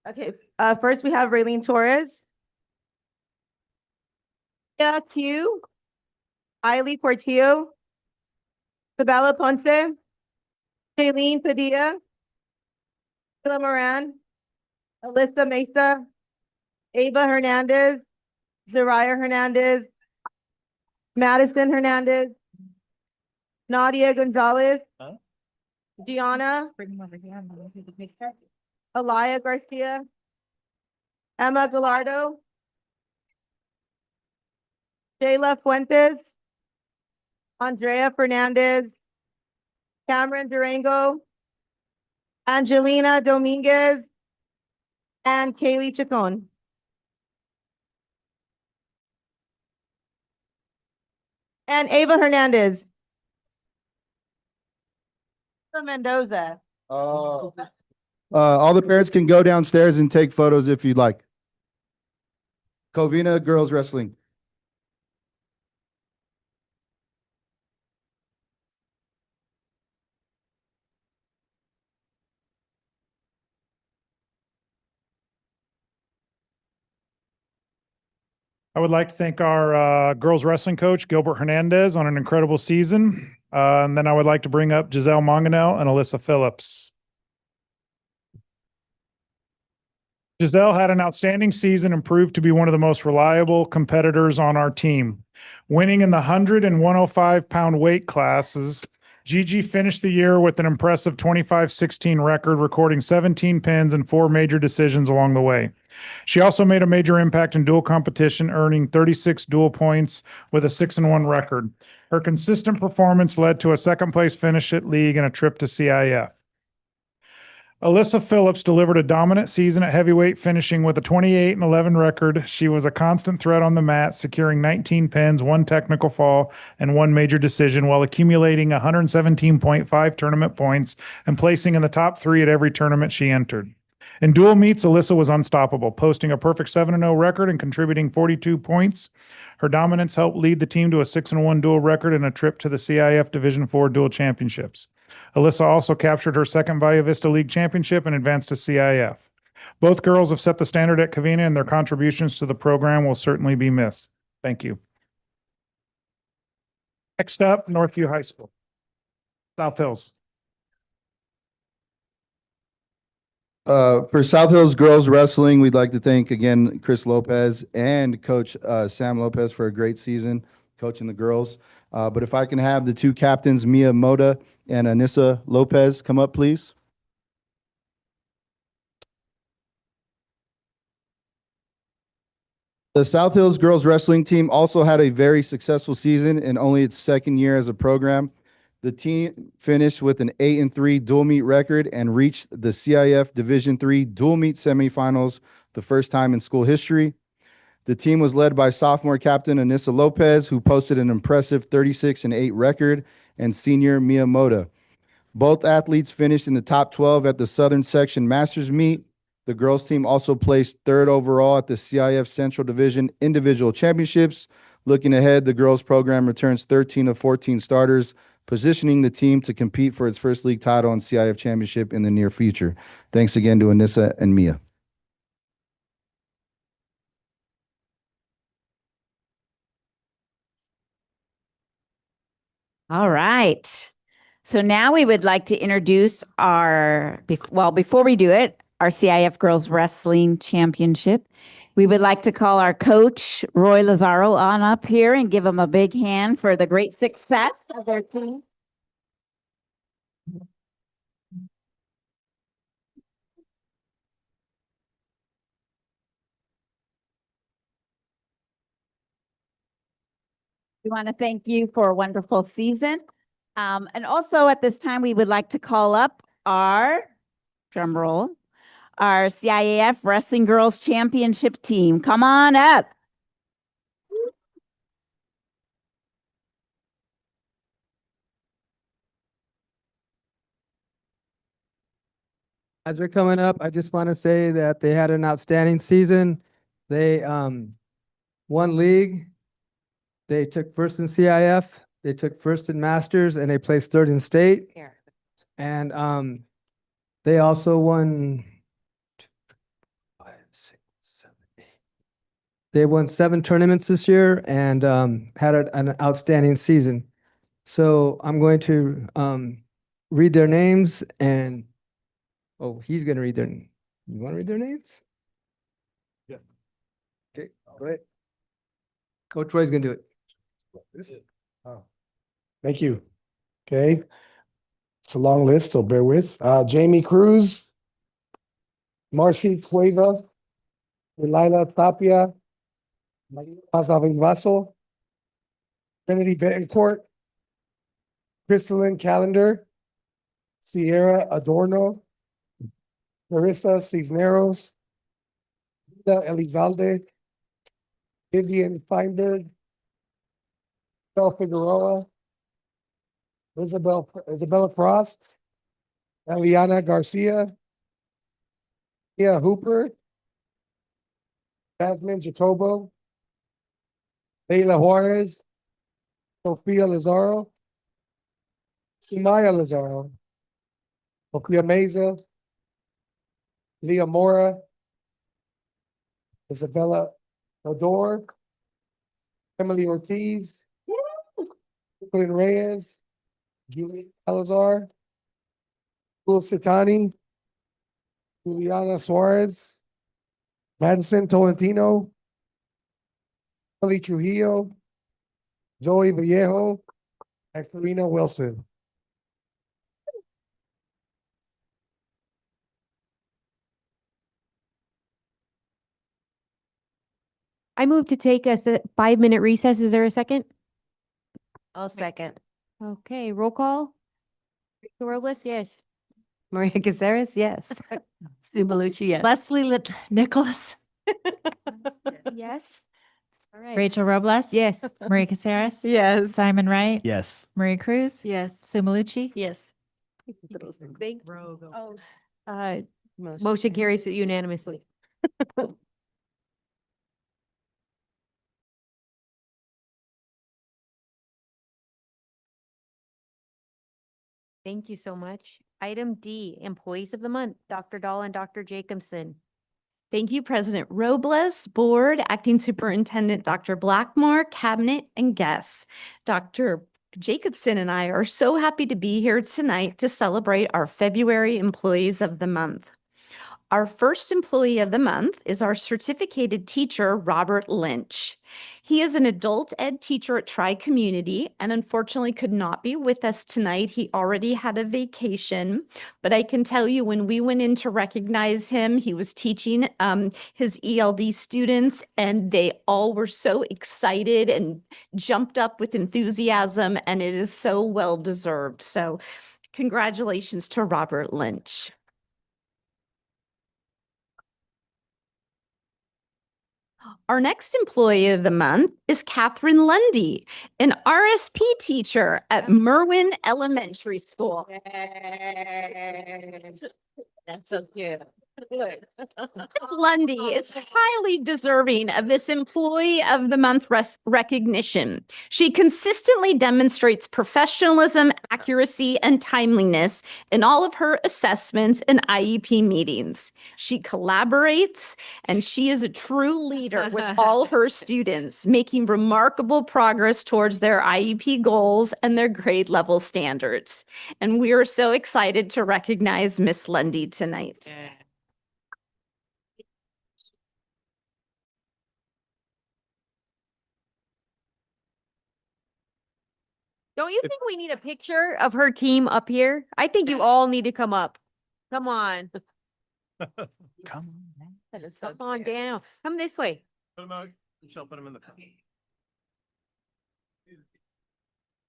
Okay, first we have Raylene Torres. Tia Q. Ailey Portillo. Isabella Ponce. Shailene Padilla. Sheila Moran. Alyssa Mesa. Ava Hernandez. Zariah Hernandez. Madison Hernandez. Nadia Gonzalez. Gianna. Alaya Garcia. Emma Gallardo. Shayla Fuentes. Andrea Fernandez. Cameron Durango. Angelina Dominguez. And Kaylee Chacon. And Ava Hernandez. Mendoza. All the parents can go downstairs and take photos if you'd like. Covina Girls Wrestling. I would like to thank our girls wrestling coach, Gilbert Hernandez, on an incredible season. And then I would like to bring up Giselle Monganel and Alyssa Phillips. Giselle had an outstanding season and proved to be one of the most reliable competitors on our team. Winning in the 100 and 105-pound weight classes, Gigi finished the year with an impressive 25-16 record, recording 17 pins and 4 major decisions along the way. She also made a major impact in dual competition, earning 36 dual points with a 6-1 record. Her consistent performance led to a second-place finish at league and a trip to CIF. Alyssa Phillips delivered a dominant season at heavyweight, finishing with a 28-11 record. She was a constant threat on the mat, securing 19 pins, 1 technical fall, and 1 major decision, while accumulating 117.5 tournament points and placing in the top 3 at every tournament she entered. In dual meets, Alyssa was unstoppable, posting a perfect 7-0 record and contributing 42 points. Her dominance helped lead the team to a 6-1 dual record and a trip to the CIF Division IV Dual Championships. Alyssa also captured her second Valle Vista League championship and advanced to CIF. Both girls have set the standard at Covina, and their contributions to the program will certainly be missed. Thank you. Next up, Northview High School. South Hills. For South Hills Girls Wrestling, we'd like to thank again Chris Lopez and Coach Sam Lopez for a great season coaching the girls. But if I can have the 2 captains, Mia Moda and Anissa Lopez, come up, please. The South Hills Girls Wrestling team also had a very successful season in only its second year as a program. The team finished with an 8-3 dual meet record and reached the CIF Division III dual meet semifinals, the first time in school history. The team was led by sophomore captain Anissa Lopez, who posted an impressive 36-8 record, and senior Mia Moda. Both athletes finished in the top 12 at the Southern Section Masters meet. The girls team also placed 3rd overall at the CIF Central Division Individual Championships. Looking ahead, the girls program returns 13 of 14 starters, positioning the team to compete for its first league title and CIF championship in the near future. Thanks again to Anissa and Mia. All right. So now we would like to introduce before we do it, our CIF Girls Wrestling Championship. We would like to call our coach, Roy Lazaro, on up here and give him a big hand for the great success of their team. We want to thank you for a wonderful season. And also at this time, we would like to call up our, drum roll, our CIAF Wrestling Girls Championship team. Come on up. As we're coming up, I just want to say that they had an outstanding season. They won league. They took first in CIF. They took first in Masters, and they placed third in state. And they also won 5, 6, 7, 8. They won 7 tournaments this year and had an outstanding season. So I'm going to read their names and he's going to read their. You want to read their names? Yeah. Okay, go ahead. Coach Roy's going to do it. Oh, thank you. Okay. It's a long list, so bear with. Jamie Cruz, Marcy Cueva, Delilah Tapia, Maria Vaso, Trinity Betancourt, Crystalline Calendar, Sierra Adorno, Larissa Cisneros, Linda Elizalde, Vivian Feinberg, Belle Figueroa, Isabella Frost, Eliana Garcia, Mia Hooper, Jasmine Jacobo, Leila Juarez, Sofia Lazaro, Sumaya Lazaro, Sofia Meza, Leah Mora, Isabella Odor, Emily Ortiz, Brooklyn Reyes, Julie Salazar, Will Sitani, Juliana Suarez, Madison Tolentino, Kelly Trujillo, Zoe Vallejo, and Karina Wilson. I move to take a 5-minute recess. Is there a second? I'll second. Okay, roll call. Rachel Robles, yes. Maria Caceres, yes. Sue Bellucci, yes. Leslie Nicholas. Yes. All right. Rachel Robles? Yes. Maria Caceres? Yes. Simon Wright? Yes. Maria Cruz? Yes. Sue Bellucci? Yes. Motion carries unanimously. Thank you so much. Item D, Employees of the Month, Dr. Dahl and Dr. Jacobson. Thank you, President Robles, Board, Acting Superintendent Dr. Blackmore, Cabinet, and guests. Dr. Jacobson and I are so happy to be here tonight to celebrate our February Employees of the Month. Our first employee of the month is our certificated teacher, Robert Lynch. He is an adult ed teacher at Tri-Community and unfortunately could not be with us tonight. He already had a vacation, but I can tell you when we went in to recognize him, he was teaching his ELD students and they all were so excited and jumped up with enthusiasm, and it is so well deserved. So congratulations to Robert Lynch. Our next employee of the month is Catherine Lundy, an RSP teacher at Merwin Elementary School. That's so cute. Ms. Lundy is highly deserving of this Employee of the Month recognition. She consistently demonstrates professionalism, accuracy, and timeliness in all of her assessments and IEP meetings. She collaborates, and she is a true leader with all her students, making remarkable progress towards their IEP goals and their grade level standards. And we are so excited to recognize Ms. Lundy tonight. Don't you think we need a picture of her team up here? I think you all need to come up. Come on. Come. That is so Come on cute. down. Come this way. Put them out. Michelle, put them in the.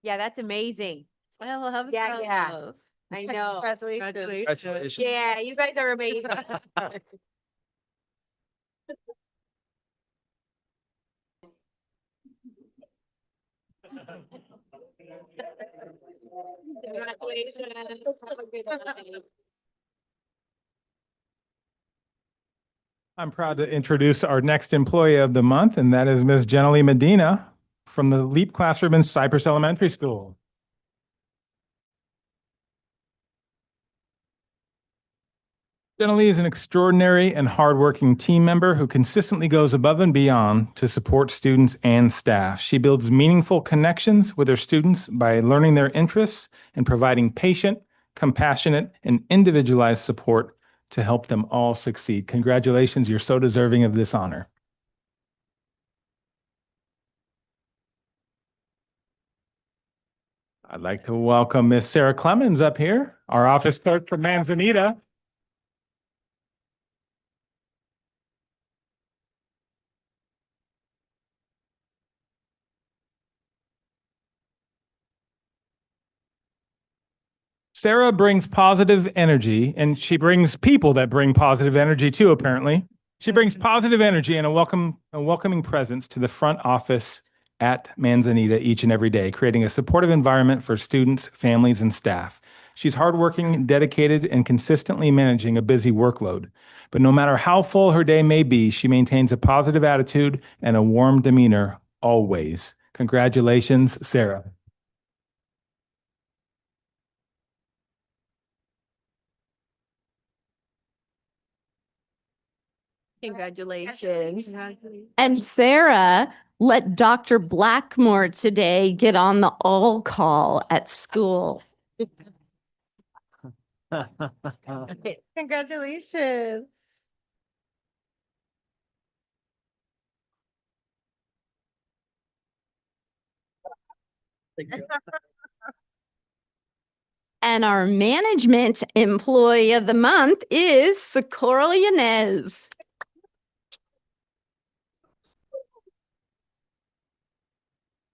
Yeah, that's amazing. I love Yeah, yeah. those. I know. Congratulations. Yeah, you guys are amazing. I'm proud to introduce our next employee of the month, and that is Ms. Jenny Medina from the LEAP classroom in Cypress Elementary School. Jenny is an extraordinary and hardworking team member who consistently goes above and beyond to support students and staff. She builds meaningful connections with her students by learning their interests and providing patient, compassionate, and individualized support to help them all succeed. Congratulations, you're so deserving of this honor. I'd like to welcome Miss Sarah Clemens up here, our office clerk from Manzanita. Sarah brings positive energy, and she brings people that bring positive energy too, apparently. She brings positive energy and a welcoming presence to the front office at Manzanita each and every day, creating a supportive environment for students, families, and staff. She's hardworking, dedicated, and consistently managing a busy workload. But no matter how full her day may be, she maintains a positive attitude and a warm demeanor always. Congratulations, Sarah. Congratulations. And Sarah let Dr. Blackmore today get on the all call at school. Congratulations. And our management employee of the month is Socorro Yanez.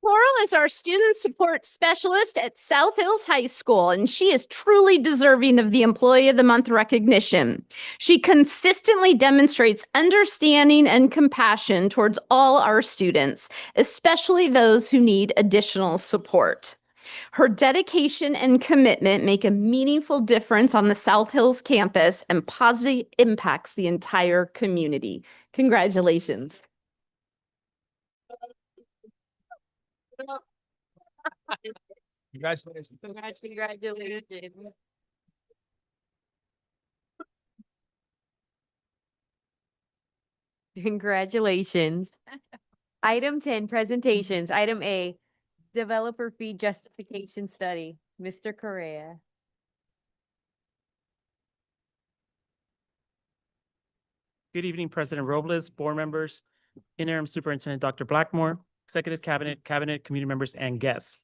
Coral is our student support specialist at South Hills High School, and she is truly deserving of the Employee of the Month recognition. She consistently demonstrates understanding and compassion towards all our students, especially those who need additional support. Her dedication and commitment make a meaningful difference on the South Hills campus and positively impacts the entire community. Congratulations. Congratulations. Congratulations. Congratulations. Item 10, presentations. Item A, developer fee justification study. Mr. Correa. Good evening, President Robles, board members, interim superintendent Dr. Blackmore, executive cabinet, community members, and guests.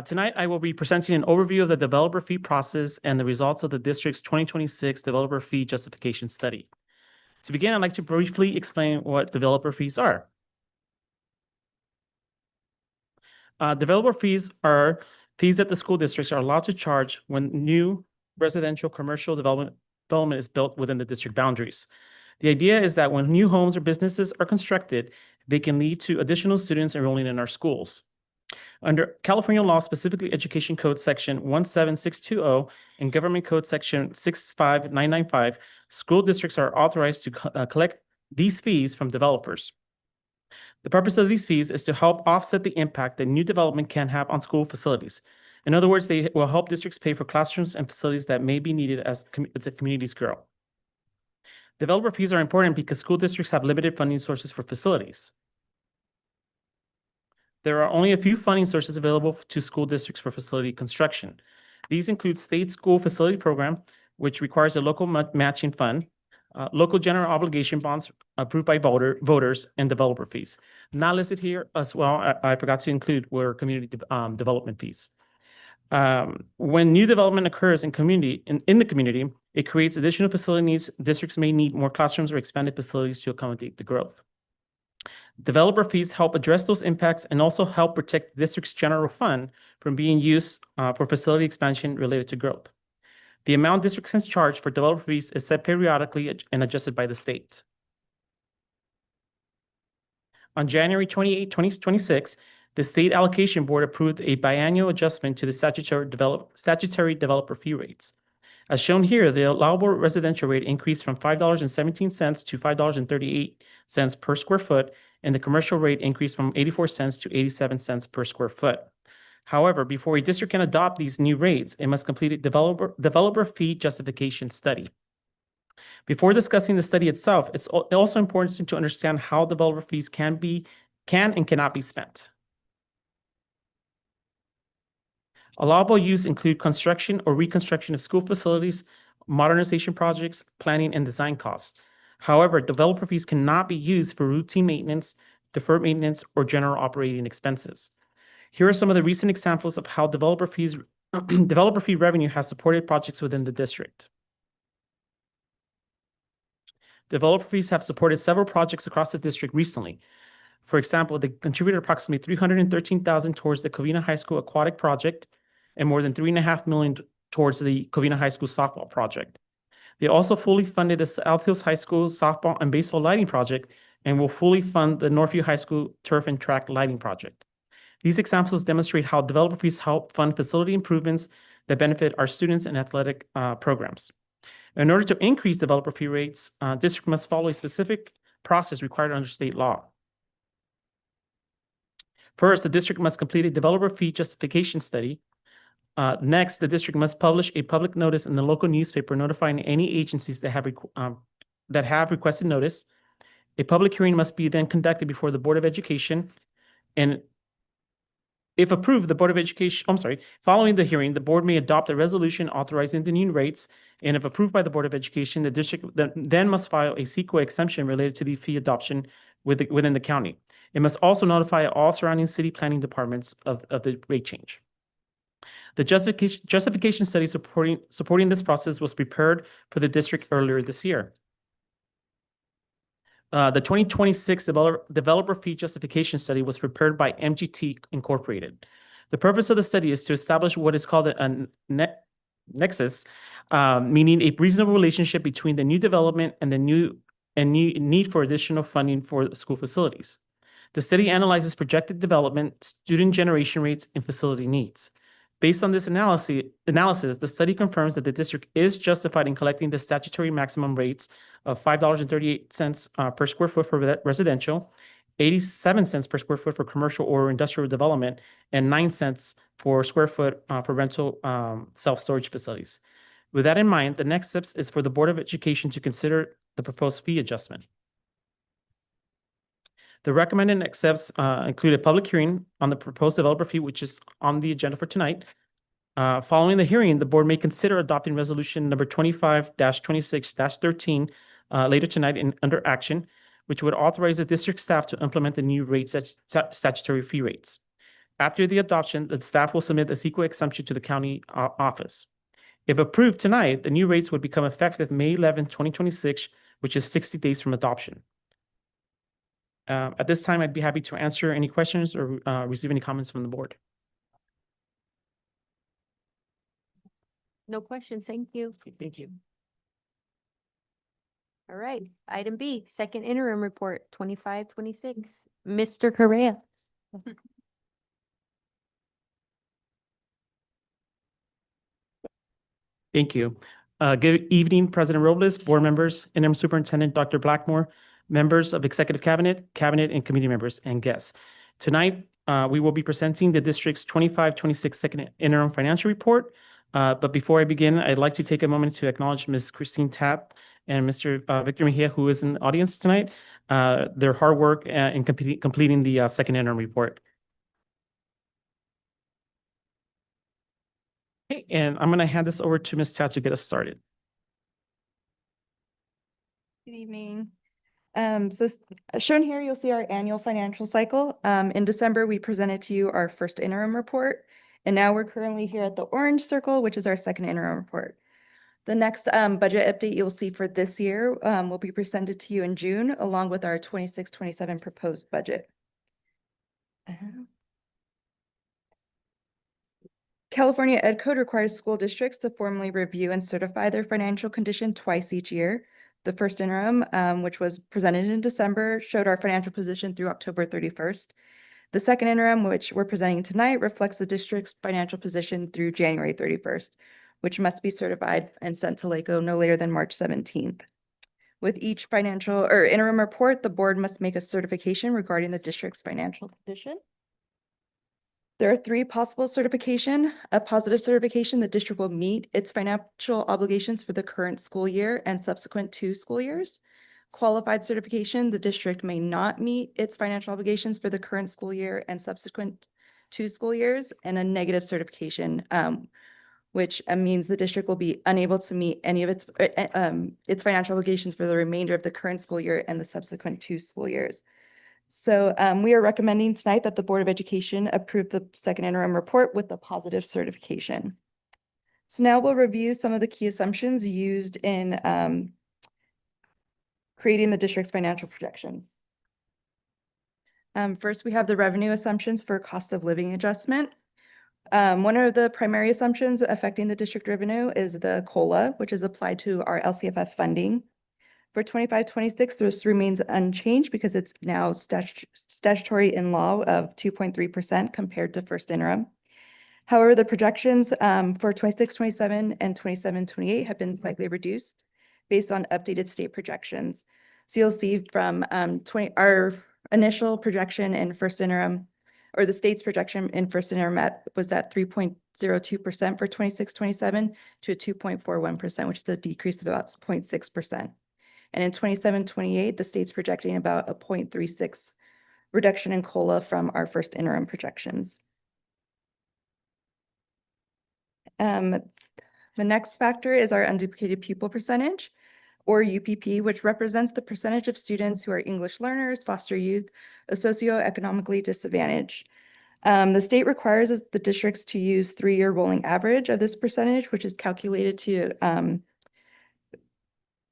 Tonight, I will be presenting an overview of the developer fee process and the results of the district's 2026 developer fee justification study. To begin, I'd like to briefly explain what developer fees are. Developer fees are fees that the school districts are allowed to charge when new residential commercial development is built within the district boundaries. The idea is that when new homes or businesses are constructed, they can lead to additional students enrolling in our schools. Under California law, specifically Education Code Section 17620 and Government Code Section 65995, school districts are authorized to collect these fees from developers. The purpose of these fees is to help offset the impact that new development can have on school facilities. In other words, they will help districts pay for classrooms and facilities that may be needed as the communities grow. Developer fees are important because school districts have limited funding sources for facilities. There are only a few funding sources available to school districts for facility construction. These include State School Facility Program, which requires a local matching fund, local general obligation bonds approved by voters, and developer fees. Not listed here as well, I forgot to include were community development fees. When new development occurs in the community, it creates additional facility needs. Districts may need more classrooms or expanded facilities to accommodate the growth. Developer fees help address those impacts and also help protect the district's general fund from being used for facility expansion related to growth. The amount district has charged for developer fees is set periodically and adjusted by the state. On January 28, 2026, the State Allocation Board approved a biannual adjustment to the statutory developer fee rates. As shown here, the allowable residential rate increased from $5.17 to $5.38 per square foot, and the commercial rate increased from 84 cents to 87 cents per square foot. However, before a district can adopt these new rates, it must complete a developer fee justification study. Before discussing the study itself, it's also important to understand how developer fees can and cannot be spent. Allowable use include construction or reconstruction of school facilities, modernization projects, planning, and design costs. However, developer fees cannot be used for routine maintenance, deferred maintenance, or general operating expenses. Here are some of the recent examples of how developer fee revenue has supported projects within the district. Developer fees have supported several projects across the district recently. For example, they contributed approximately $313,000 towards the Covina High School aquatic project and more than $3.5 million towards the Covina High School softball project. They also fully funded the South Hills High School softball and baseball lighting project and will fully fund the Northview High School turf and track lighting project. These examples demonstrate how developer fees help fund facility improvements that benefit our students and athletic programs. In order to increase developer fee rates, district must follow a specific process required under state law. First, the district must complete a developer fee justification study. Next, the district must publish a public notice in the local newspaper notifying any agencies that have requested notice. A public hearing must be then conducted before the Board of Education, and if approved, following the hearing, the board may adopt a resolution authorizing the new rates, and if approved by the Board of Education, the district then must file a CEQA exemption related to the fee adoption within the county. It must also notify all surrounding city planning departments of the rate change. The justification study supporting this process was prepared for the district earlier this year. The 2026 developer fee justification study was prepared by MGT Incorporated. The purpose of the study is to establish what is called a nexus, meaning a reasonable relationship between the new development and the need for additional funding for school facilities. The study analyzes projected development, student generation rates, and facility needs. Based on this analysis, the study confirms that the district is justified in collecting the statutory maximum rates of $5.38 per square foot for residential, 87 cents per square foot for commercial or industrial development, and 9 cents for square foot for rental self-storage facilities. With that in mind, the next steps is for the Board of Education to consider the proposed fee adjustment. The recommended next steps include a public hearing on the proposed developer fee, which is on the agenda for tonight. Following the hearing, the board may consider adopting resolution number 25-26-13 later tonight under action, which would authorize the district staff to implement the new rates, statutory fee rates. After the adoption, the staff will submit a CEQA exemption to the county office. If approved tonight, the new rates would become effective May 11, 2026, which is 60 days from adoption. At this time, I'd be happy to answer any questions or receive any comments from the board. No questions, thank you. Thank you. All right, item B, second interim report, 25-26. Mr. Correa. Thank you. Good evening, President Robles, board members, interim superintendent, Dr. Blackmore, members of executive cabinet, and committee members and guests. Tonight, we will be presenting the district's 25-26 second interim financial report. But before I begin, I'd like to take a moment to acknowledge Ms. Christine Tapp and Mr. Victor Mejia, who is in the audience tonight, their hard work in completing the second interim report. Okay, and I'm going to hand this over to Ms. Tapp to get us started. Good evening. Shown here, you'll see our annual financial cycle. In December, we presented to you our first interim report, and now we're currently here at the orange circle, which is our second interim report. The next budget update you'll see for this year will be presented to you in June, along with our 26-27 proposed budget. California Ed Code requires school districts to formally review and certify their financial condition twice each year. The first interim, which was presented in December, showed our financial position through October 31st. The second interim, which we're presenting tonight, reflects the district's financial position through January 31st, which must be certified and sent to LACO no later than March 17th. With each financial or interim report, the board must make a certification regarding the district's financial condition. There are three possible certification. A positive certification, the district will meet its financial obligations for the current school year and subsequent 2 school years. Qualified certification, the district may not meet its financial obligations for the current school year and subsequent 2 school years. And a negative certification, which means the district will be unable to meet any of its financial obligations for the remainder of the current school year and the subsequent 2 school years. So we are recommending tonight that the Board of Education approve the second interim report with the positive certification. So now we'll review some of the key assumptions used in creating the district's financial projections. First, we have the revenue assumptions for cost of living adjustment. One of the primary assumptions affecting the district revenue is the COLA, which is applied to our LCFF funding. For 25-26, this remains unchanged because it's now statutory in law of 2.3% compared to first interim. However, the projections for 26-27 and 27-28 have been slightly reduced based on updated state projections. So you'll see from our initial projection in first interim, or the state's projection in first interim was at 3.02% for 26-27 to a 2.41%, which is a decrease of about 0.6%. And in 27-28, the state's projecting about a 0.36 reduction in COLA from our first interim projections. The next factor is our unduplicated pupil percentage, or UPP, which represents the percentage of students who are English learners, foster youth, or socioeconomically disadvantaged. The state requires the districts to use 3-year rolling average of this percentage, which is calculated to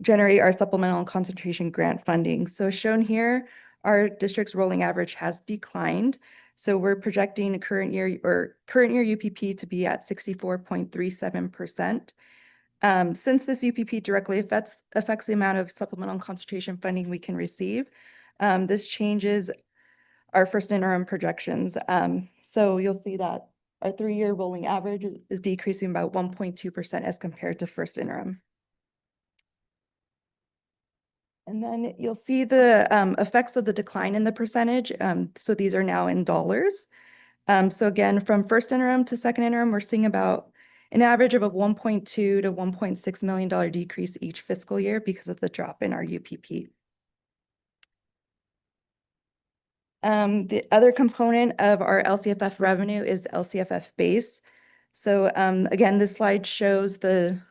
generate our supplemental and concentration grant funding. So shown here, our district's rolling average has declined. So we're projecting current year UPP to be at 64.37%. Since this UPP directly affects the amount of supplemental and concentration funding we can receive, this changes our first interim projections. So you'll see that our 3-year rolling average is decreasing about 1.2% as compared to first interim. And then you'll see the effects of the decline in the percentage. So these are now in dollars. So again, from first interim to second interim, we're seeing about an average of a $1.2 to $1.6 million decrease each fiscal year because of the drop in our UPP. The other component of our LCFF revenue is LCFF base. So again, this slide shows the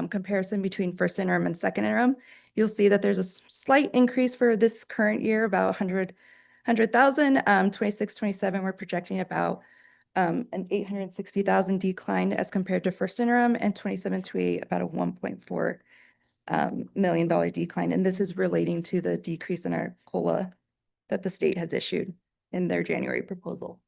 comparison between first interim and second interim. You'll see that there's a slight increase for this current year, about 100,000. 26-27, we're projecting about an 860,000 decline as compared to first interim, and 27-28 about a $1.4 million decline. And this is relating to the decrease in our COLA that the state has issued in their January proposal.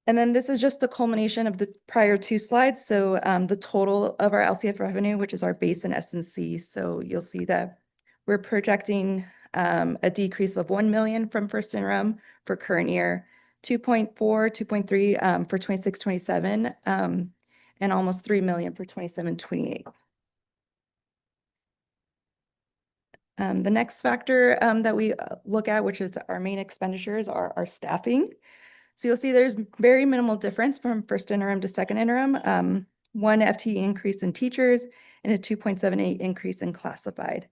And then this is just a culmination of the prior 2 slides. So the total of our LCF revenue, which is our base and S&C. So you'll see that we're projecting a decrease of 1 million from first interim for current year, 2.4, 2.3 for 26-27, and almost 3 million for 27-28. The next factor that we look at, which is our main expenditures, are our staffing. So you'll see there's very minimal difference from first interim to second interim. 1 FTE increase in teachers and a 2.78 increase in classified.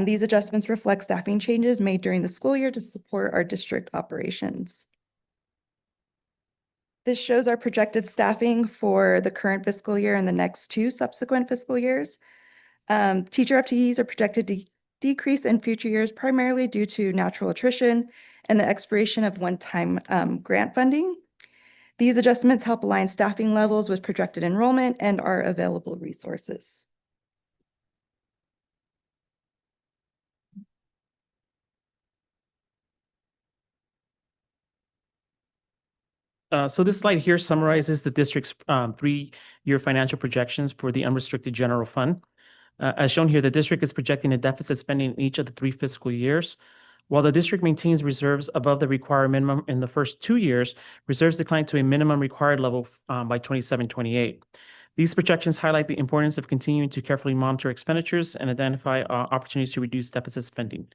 These adjustments reflect staffing changes made during the school year to support our district operations. This shows our projected staffing for the current fiscal year and the next 2 subsequent fiscal years. Teacher FTEs are projected to decrease in future years, primarily due to natural attrition and the expiration of one-time grant funding. These adjustments help align staffing levels with projected enrollment and our available resources. So this slide here summarizes the district's three-year financial projections for the unrestricted general fund. As shown here, the district is projecting a deficit spending in each of the 3 fiscal years. While the district maintains reserves above the required minimum in the first 2 years, reserves decline to a minimum required level by 27-28. These projections highlight the importance of continuing to carefully monitor expenditures and identify opportunities to reduce deficit spending.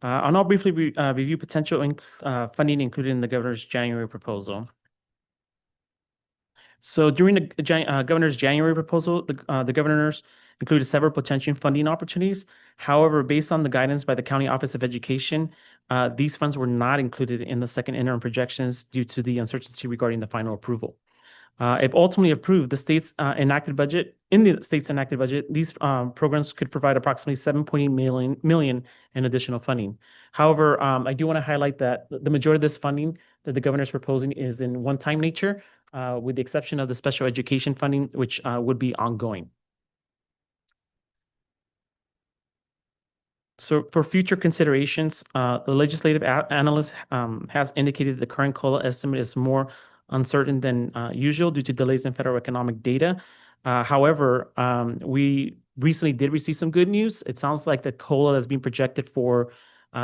I'll now briefly review potential funding included in the governor's January proposal. So during the governor's January proposal, the governors included several potential funding opportunities. However, based on the guidance by the County Office of Education, these funds were not included in the second interim projections due to the uncertainty regarding the final approval. If ultimately approved, the state's enacted budget, these programs could provide approximately 7.8 million in additional funding. However, I do want to highlight that the majority of this funding that the governor is proposing is in one-time nature, with the exception of the special education funding, which would be ongoing. So for future considerations, the legislative analyst has indicated the current COLA estimate is more uncertain than usual due to delays in federal economic data. However, we recently did receive some good news. It sounds like the COLA that's being projected for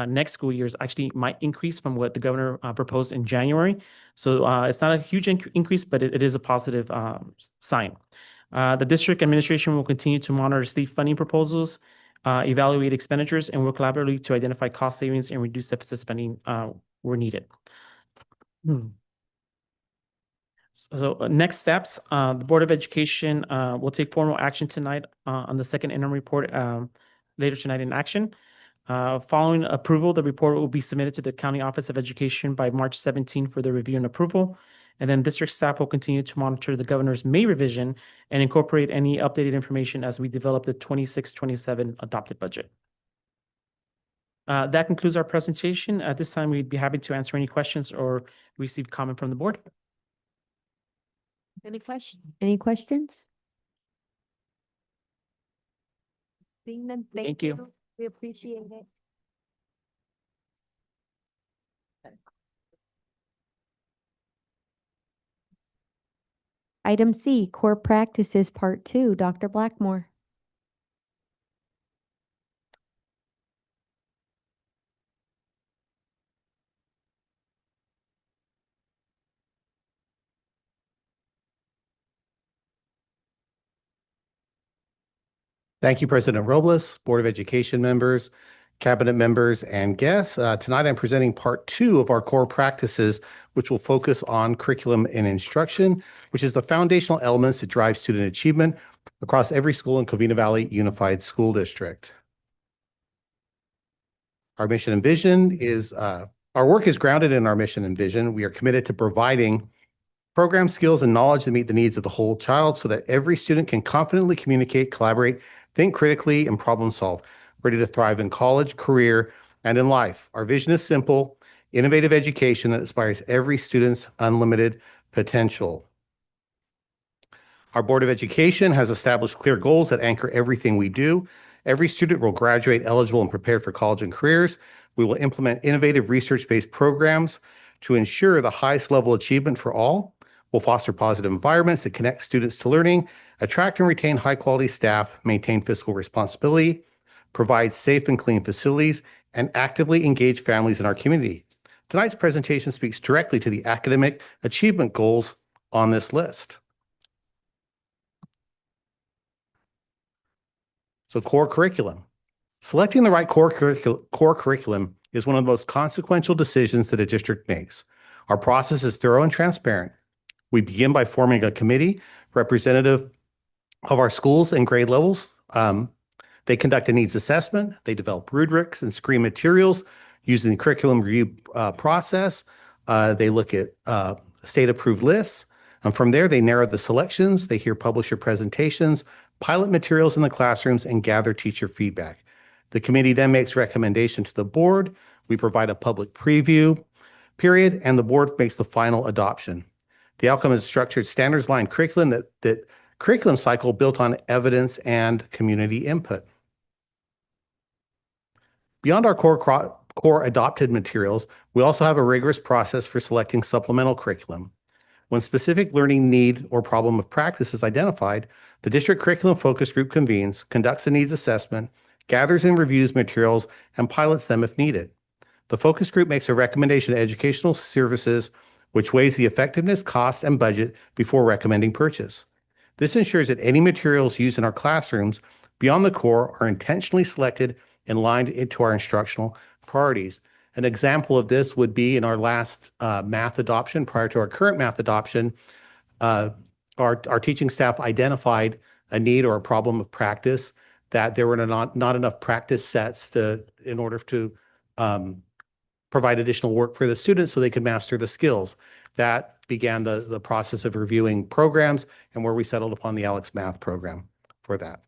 next school years actually might increase from what the governor proposed in January. So it's not a huge increase, but it is a positive sign. The district administration will continue to monitor state funding proposals, evaluate expenditures, and work collaboratively to identify cost savings and reduce deficit spending where needed. So next steps, the Board of Education will take formal action tonight on the second interim report later tonight in action. Following approval, the report will be submitted to the County Office of Education by March 17 for their review and approval. And then district staff will continue to monitor the governor's May revision and incorporate any updated information as we develop the 26-27 adopted budget. That concludes our presentation. At this time, we'd be happy to answer any questions or receive comment from the board. Any questions? Any questions? Seeing none, Thank you. We appreciate it. Item C, Core Practices Part 2, Dr. Blackmore. Thank you, President Robles, Board of Education members, cabinet members, and guests. Tonight, I'm presenting part 2 of our core practices, which will focus on curriculum and instruction, which is the foundational elements that drive student achievement across every school in Covina-Valley Unified School District. Our mission and vision is, our work is grounded in our mission and vision. We are committed to providing program skills and knowledge that meet the needs of the whole child so that every student can confidently communicate, collaborate, think critically, and problem solve, ready to thrive in college, career, and in life. Our vision is simple, innovative education that inspires every student's unlimited potential. Our Board of Education has established clear goals that anchor everything we do. Every student will graduate eligible and prepared for college and careers. We will implement innovative research-based programs to ensure the highest level achievement for all. We'll foster positive environments that connect students to learning, attract and retain high-quality staff, maintain fiscal responsibility, provide safe and clean facilities, and actively engage families in our community. Tonight's presentation speaks directly to the academic achievement goals on this list. So core curriculum. Selecting the right core curriculum is one of the most consequential decisions that a district makes. Our process is thorough and transparent. We begin by forming a committee representative of our schools and grade levels. They conduct a needs assessment. They develop rubrics and screen materials using the curriculum review process. They look at state-approved lists. And from there, they narrow the selections. They hear publisher presentations, pilot materials in the classrooms, and gather teacher feedback. The committee then makes recommendation to the board. We provide a public preview period, and the board makes the final adoption. The outcome is a structured standards-aligned curriculum that curriculum cycle built on evidence and community input. Beyond our core adopted materials, we also have a rigorous process for selecting supplemental curriculum. When specific learning need or problem of practice is identified, the district curriculum focus group convenes, conducts a needs assessment, gathers and reviews materials, and pilots them if needed. The focus group makes a recommendation to educational services, which weighs the effectiveness, cost, and budget before recommending purchase. This ensures that any materials used in our classrooms beyond the core are intentionally selected and aligned into our instructional priorities. An example of this would be in our last math adoption, prior to our current math adoption, our teaching staff identified a need or a problem of practice that there were not enough practice sets in order to provide additional work for the students so they could master the skills. That began the process of reviewing programs and where we settled upon the Alex Math program for that.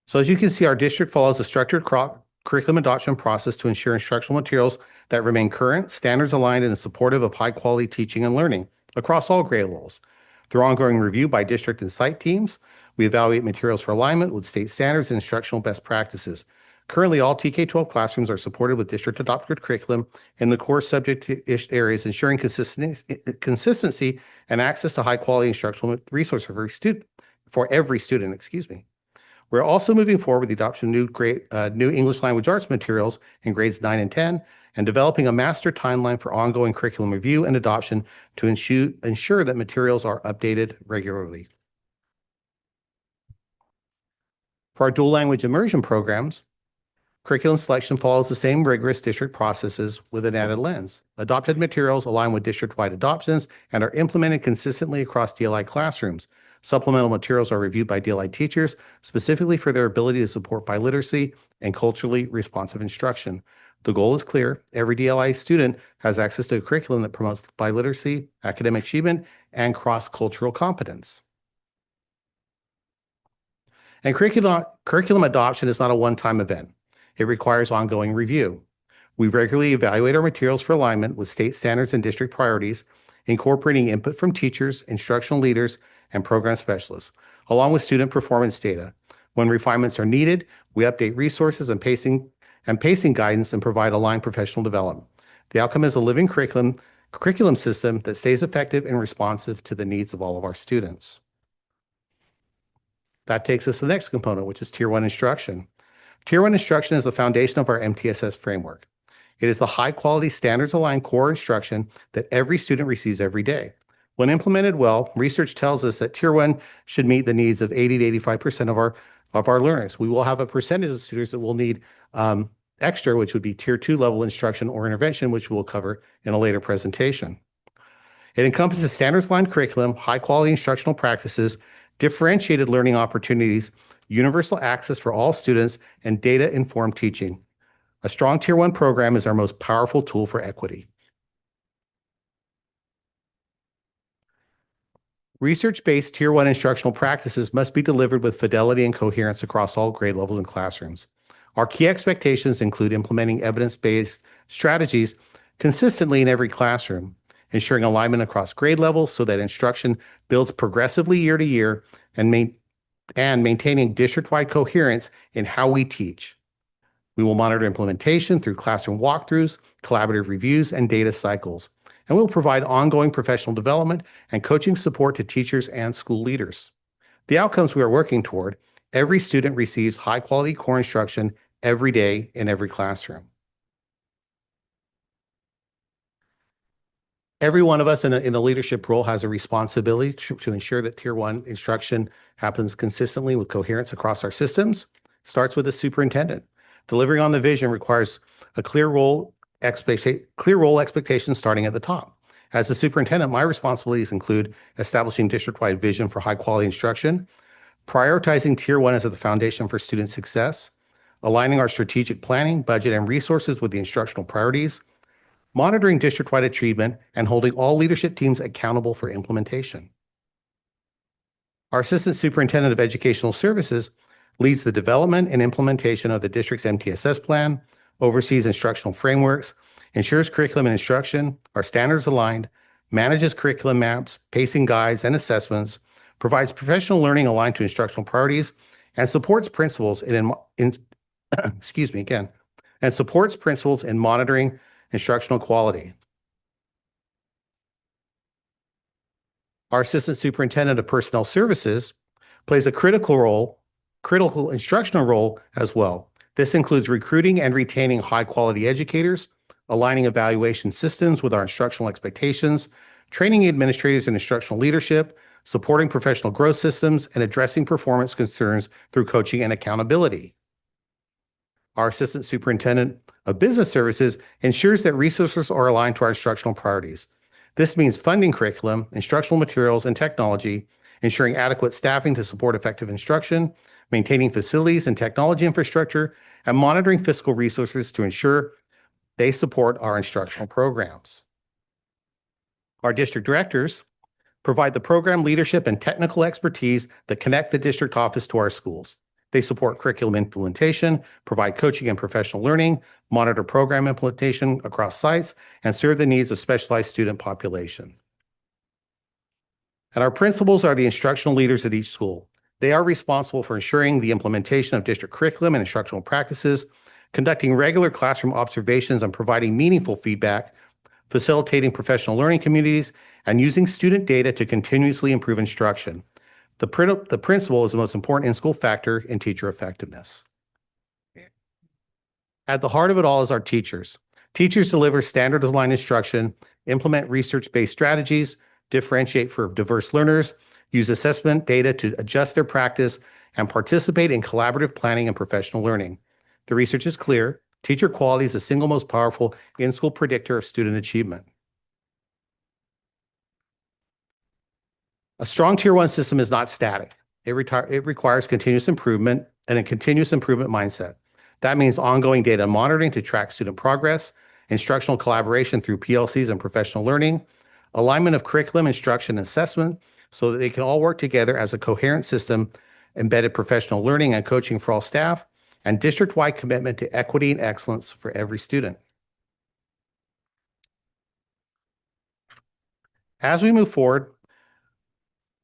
So as you can see, our district follows a structured curriculum adoption process to ensure instructional materials that remain current, standards aligned, and supportive of high quality teaching and learning across all grade levels. Through ongoing review by district and site teams, we evaluate materials for alignment with state standards and instructional best practices. Currently, all TK-12 classrooms are supported with district adopted curriculum in the core subject areas, ensuring consistency and access to high quality instructional resources for every student. We're also moving forward with the adoption of new English language arts materials in grades 9 and 10, and developing a master timeline for ongoing curriculum review and adoption to ensure that materials are updated regularly. For our dual language immersion programs, curriculum selection follows the same rigorous district processes with an added lens. Adopted materials align with district-wide adoptions and are implemented consistently across DLI classrooms. Supplemental materials are reviewed by DLI teachers specifically for their ability to support biliteracy and culturally responsive instruction. The goal is clear. Every DLI student has access to a curriculum that promotes biliteracy, academic achievement, and cross-cultural competence. And curriculum adoption is not a one-time event. It requires ongoing review. We regularly evaluate our materials for alignment with state standards and district priorities, incorporating input from teachers, instructional leaders, and program specialists, along with student performance data. When refinements are needed, we update resources and pacing guidance and provide aligned professional development. The outcome is a living curriculum system that stays effective and responsive to the needs of all of our students. That takes us to the next component, which is Tier 1 instruction. Tier 1 instruction is the foundation of our MTSS framework. It is the high-quality, standards-aligned core instruction that every student receives every day. When implemented well, research tells us that Tier 1 should meet the needs of 80 to 85% of our learners. We will have a percentage of students that will need extra, which would be Tier 2 level instruction or intervention, which we'll cover in a later presentation. It encompasses standards-aligned curriculum, high-quality instructional practices, differentiated learning opportunities, universal access for all students, and data-informed teaching. A strong Tier 1 program is our most powerful tool for equity. Research-based Tier 1 instructional practices must be delivered with fidelity and coherence across all grade levels and classrooms. Our key expectations include implementing evidence-based strategies consistently in every classroom, ensuring alignment across grade levels so that instruction builds progressively year to year, and maintaining district-wide coherence in how we teach. We will monitor implementation through classroom walkthroughs, collaborative reviews, and data cycles. And we'll provide ongoing professional development and coaching support to teachers and school leaders. The outcomes we are working toward: every student receives high-quality core instruction every day in every classroom. Every one of us in a leadership role has a responsibility to ensure that Tier 1 instruction happens consistently with coherence across our systems. Starts with the superintendent. Delivering on the vision requires a clear role expectation starting at the top. As the superintendent, my responsibilities include establishing district-wide vision for high-quality instruction, prioritizing Tier 1 as the foundation for student success, aligning our strategic planning, budget, and resources with the instructional priorities, monitoring district-wide achievement, and holding all leadership teams accountable for implementation. Our Assistant Superintendent of Educational Services leads the development and implementation of the district's MTSS plan, oversees instructional frameworks, ensures curriculum and instruction are standards aligned, manages curriculum maps, pacing guides, and assessments, provides professional learning aligned to instructional priorities, and supports principals and supports principals in monitoring instructional quality. Our Assistant Superintendent of Personnel Services plays a critical instructional role as well. This includes recruiting and retaining high-quality educators, aligning evaluation systems with our instructional expectations, training administrators in instructional leadership, supporting professional growth systems, and addressing performance concerns through coaching and accountability. Our Assistant Superintendent of Business Services ensures that resources are aligned to our instructional priorities. This means funding curriculum, instructional materials, and technology, ensuring adequate staffing to support effective instruction, maintaining facilities and technology infrastructure, and monitoring fiscal resources to ensure they support our instructional programs. Our district directors provide the program leadership and technical expertise that connect the district office to our schools. They support curriculum implementation, provide coaching and professional learning, monitor program implementation across sites, and serve the needs of specialized student population. And our principals are the instructional leaders at each school. They are responsible for ensuring the implementation of district curriculum and instructional practices, conducting regular classroom observations and providing meaningful feedback, facilitating professional learning communities, and using student data to continuously improve instruction. The principal is the most important in-school factor in teacher effectiveness. At the heart of it all is our teachers. Teachers deliver standard-aligned instruction, implement research-based strategies, differentiate for diverse learners, use assessment data to adjust their practice, and participate in collaborative planning and professional learning. The research is clear. Teacher quality is the single most powerful in-school predictor of student achievement. A strong Tier 1 system is not static. It requires continuous improvement and a continuous improvement mindset. That means ongoing data monitoring to track student progress, instructional collaboration through PLCs and professional learning, alignment of curriculum, instruction, and assessment so that they can all work together as a coherent system, embedded professional learning and coaching for all staff, and district-wide commitment to equity and excellence for every student. As we move forward,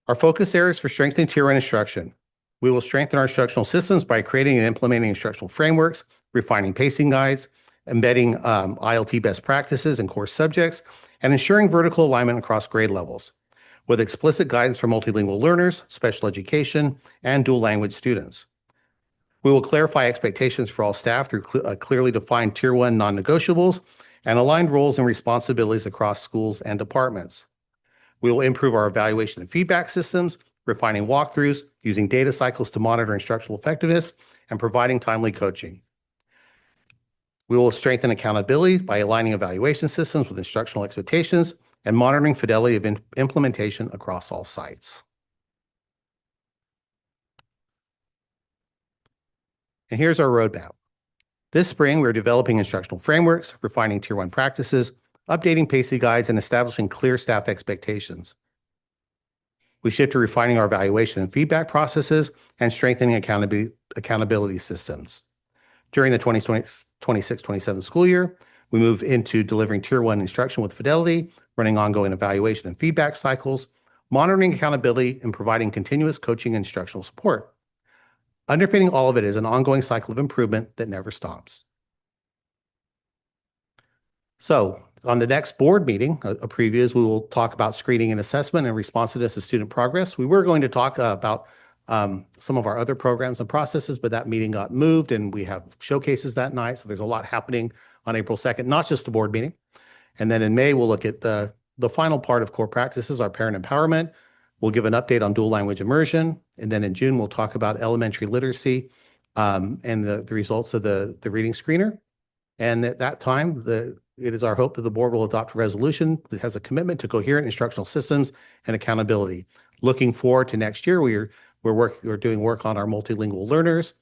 our focus areas for strengthening Tier 1 instruction. We will strengthen our instructional systems by creating and implementing instructional frameworks, refining pacing guides, embedding ILT best practices in core subjects, and ensuring vertical alignment across grade levels, with explicit guidance for multilingual learners, special education, and dual language students. We will clarify expectations for all staff through clearly defined Tier 1 non-negotiables and aligned roles and responsibilities across schools and departments. We will improve our evaluation and feedback systems, refining walkthroughs, using data cycles to monitor instructional effectiveness, and providing timely coaching. We will strengthen accountability by aligning evaluation systems with instructional expectations and monitoring fidelity of implementation across all sites. And here's our roadmap. This spring, we're developing instructional frameworks, refining Tier 1 practices, updating pacing guides, and establishing clear staff expectations. We shift to refining our evaluation and feedback processes and strengthening accountability systems. During the 2026-27 school year, we move into delivering Tier 1 instruction with fidelity, running ongoing evaluation and feedback cycles, monitoring accountability, and providing continuous coaching and instructional support. Underpinning all of it is an ongoing cycle of improvement that never stops. So on the next board meeting, a preview is we will talk about screening and assessment and responsiveness to student progress. We were going to talk about some of our other programs and processes, but that meeting got moved and we have showcases that night. So there's a lot happening on April 2nd, not just the board meeting. And then in May, we'll look at the final part of core practices, our parent empowerment. We'll give an update on dual language immersion. And then in June, we'll talk about elementary literacy and the results of the reading screener. And at that time, it is our hope that the board will adopt a resolution that has a commitment to coherent instructional systems and accountability. Looking forward to next year, we're doing work on our multilingual learners,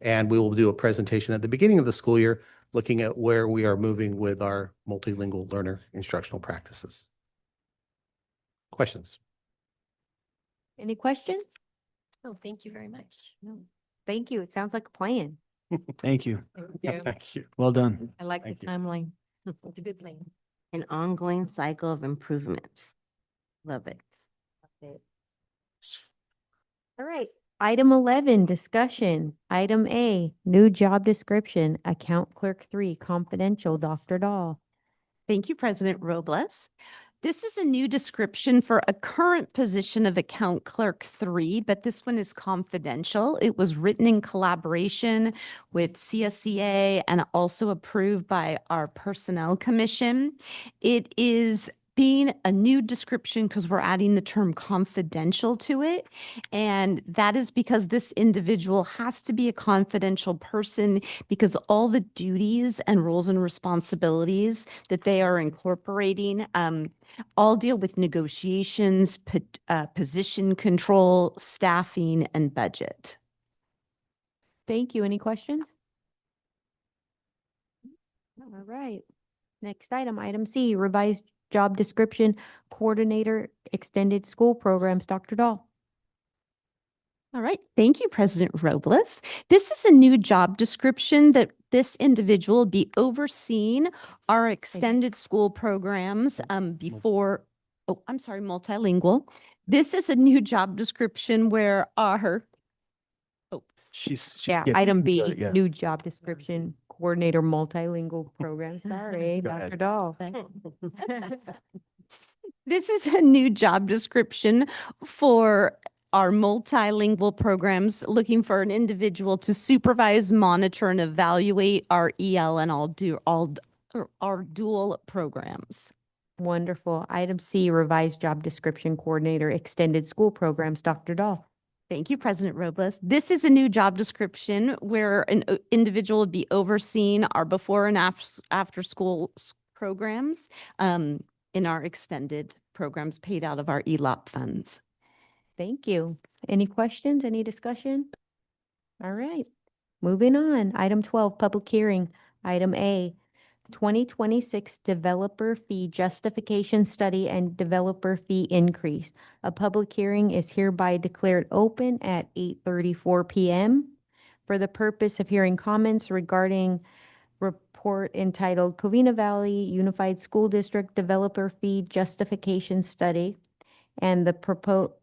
and we will do a presentation at the beginning of the school year looking at where we are moving with our multilingual learner instructional practices. Questions? Any questions? Oh, thank you very much. No. Thank you. It sounds like a plan. Thank you. Thank you. Well done. I like the timeline. It's a good plan. An ongoing cycle of improvement. Love it. All right. Item 11, discussion. Item A, new job description, account clerk 3, confidential, Dr. Dahl. Thank you, President Robles. This is a new description for a current position of account clerk 3, but this one is confidential. It was written in collaboration with CSEA and also approved by our Personnel Commission. It is being a new description because we're adding the term confidential to it. And that is because this individual has to be a confidential person because all the duties and roles and responsibilities that they are incorporating all deal with negotiations, position control, staffing, and budget. Thank you. Any questions? All right. Next item, item C, revised job description, coordinator, extended school programs, Dr. Dahl. All right. Thank you, President Robles. This is a new job description that this individual will be overseeing our extended school programs before, oh, I'm sorry, multilingual. This is a new job description where our, Yeah, yeah, item you B, got it, yeah. new job description, coordinator, multilingual program. Sorry, Go Dr. ahead. Dahl. This is a new job description for our multilingual programs, looking for an individual to supervise, monitor, and evaluate our EL and our dual programs. Wonderful. Item C, revised job description, coordinator, extended school programs, Dr. Dahl. Thank you, President Robles. This is a new job description where an individual would be overseeing our before and after school programs in our extended programs paid out of our ELOP funds. Thank you. Any questions, any discussion? All right, moving on. Item 12, public hearing. Item A, 2026 developer fee justification study and developer fee increase. A public hearing is hereby declared open at 8:34 p.m. for the purpose of hearing comments regarding report entitled Covina-Valley Unified School District Developer Fee Justification Study and the proposed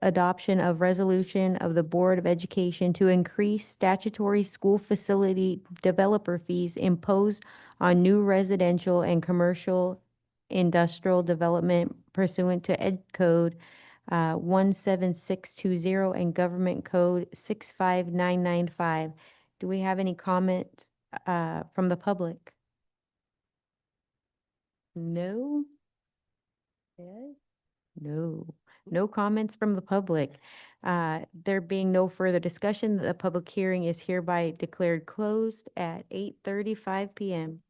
adoption of resolution of the Board of Education to increase statutory school facility developer fees imposed on new residential and commercial industrial development pursuant to Ed Code 17620 and Government Code 65995. Do we have any comments from the public? No? Yes? No. No comments from the public. There being no further discussion, the public hearing is hereby declared closed at 8:35 p.m.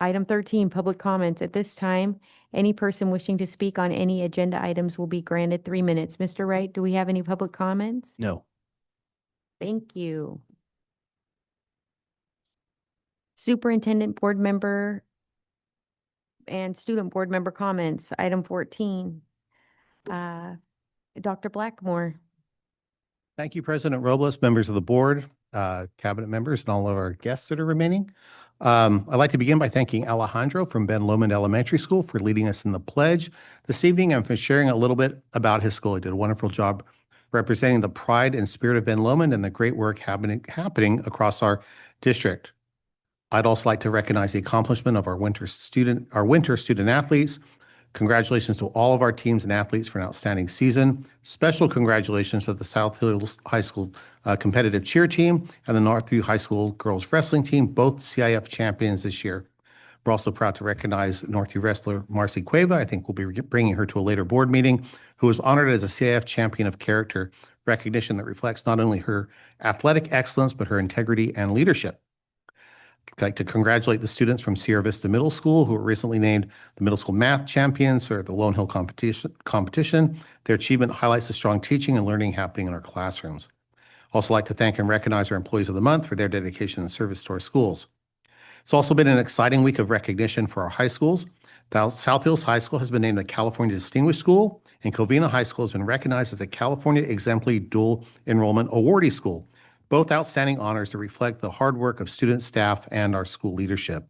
Item 13, public comments. At this time, any person wishing to speak on any agenda items will be granted 3 minutes. Mr. Wright, do we have any public comments? No. Thank you. Superintendent Board Member and Student Board Member comments. Item 14. Dr. Blackmore. Thank you, President Robles, members of the board, cabinet members, and all of our guests that are remaining. I'd like to begin by thanking Alejandro from Ben Lomond Elementary School for leading us in the pledge this evening and for sharing a little bit about his school. He did a wonderful job representing the pride and spirit of Ben Lomond and the great work happening across our district. I'd also like to recognize the accomplishment of our winter student athletes. Congratulations to all of our teams and athletes for an outstanding season. Special congratulations to the South Hills High School competitive cheer team and the Northview High School girls wrestling team, both CIF champions this year. We're also proud to recognize Northview wrestler Marcy Cueva. I think we'll be bringing her to a later board meeting, who was honored as a CIF champion of character, recognition that reflects not only her athletic excellence, but her integrity and leadership. I'd like to congratulate the students from Sierra Vista Middle School who were recently named the middle school math champions for the Lone Hill competition. Their achievement highlights the strong teaching and learning happening in our classrooms. Also like to thank and recognize our employees of the month for their dedication and service to our schools. It's also been an exciting week of recognition for our high schools. South Hills High School has been named a California Distinguished School, and Covina High School has been recognized as a California Exemplary Dual Enrollment Awardee School. Both outstanding honors that reflect the hard work of students, staff, and our school leadership.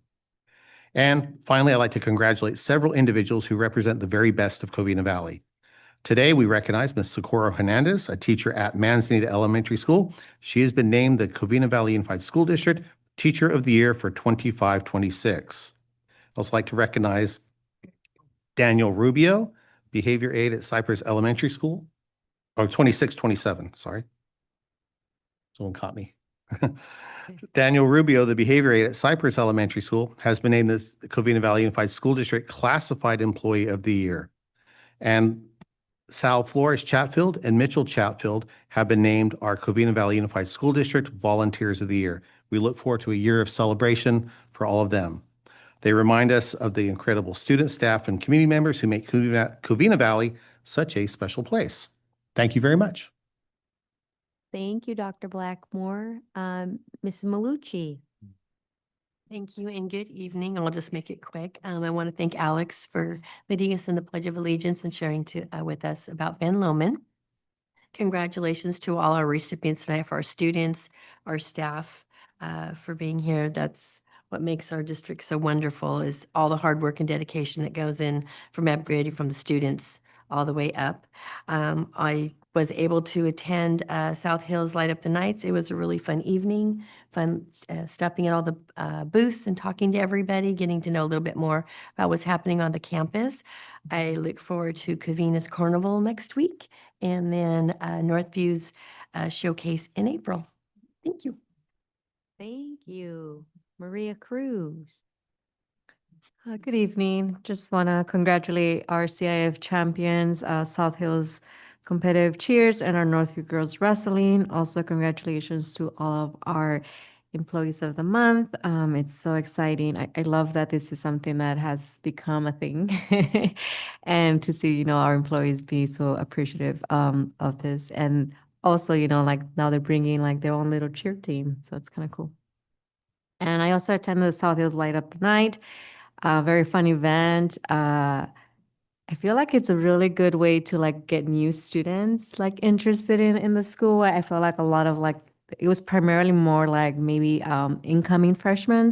And finally, I'd like to congratulate several individuals who represent the very best of Covina-Valley. Today, we recognize Ms. Socorro Hernandez, a teacher at Manzanita Elementary School. She has been named the Covina-Valley Unified School District Teacher of the Year for 25-26. I'd also like to recognize Daniel Rubio, behavior aide at Cypress Elementary School, or 26-27, sorry. Someone caught me. Daniel Rubio, the behavior aide at Cypress Elementary School, has been named the Covina-Valley Unified School District Classified Employee of the Year. And Sal Flores Chatfield and Mitchell Chatfield have been named our Covina-Valley Unified School District Volunteers of the Year. We look forward to a year of celebration for all of them. They remind us of the incredible students, staff, and community members who make Covina-Valley such a special place. Thank you very much. Thank you, Dr. Blackmore. Mrs. Malucci. Thank you and good evening. I'll just make it quick. I want to thank Alex for leading us in the Pledge of Allegiance and sharing with us about Ben Lomond. Congratulations to all our recipients tonight, for our students, our staff, for being here. That's what makes our district so wonderful, is all the hard work and dedication that goes in from everybody, from the students all the way up. I was able to attend South Hills Light Up the Nights. It was a really fun evening, fun stopping at all the booths and talking to everybody, getting to know a little bit more about what's happening on the campus. I look forward to Covina's Carnival next week, and then Northview's showcase in April. Thank you. Thank you. Maria Cruz. Good evening. Just want to congratulate our CIF champions, South Hills Competitive Cheers and our Northview Girls Wrestling. Also, congratulations to all of our employees of the month. It's so exciting. I love that this is something that has become a thing. And to see, our employees be so appreciative of this. And also, like now they're bringing like their own little cheer team. So it's kind of cool. And I also attended the South Hills Light Up the Night. Very fun event. I feel like it's a really good way to like get new students like interested in the school. I feel like a lot of like it was primarily more like maybe incoming freshmen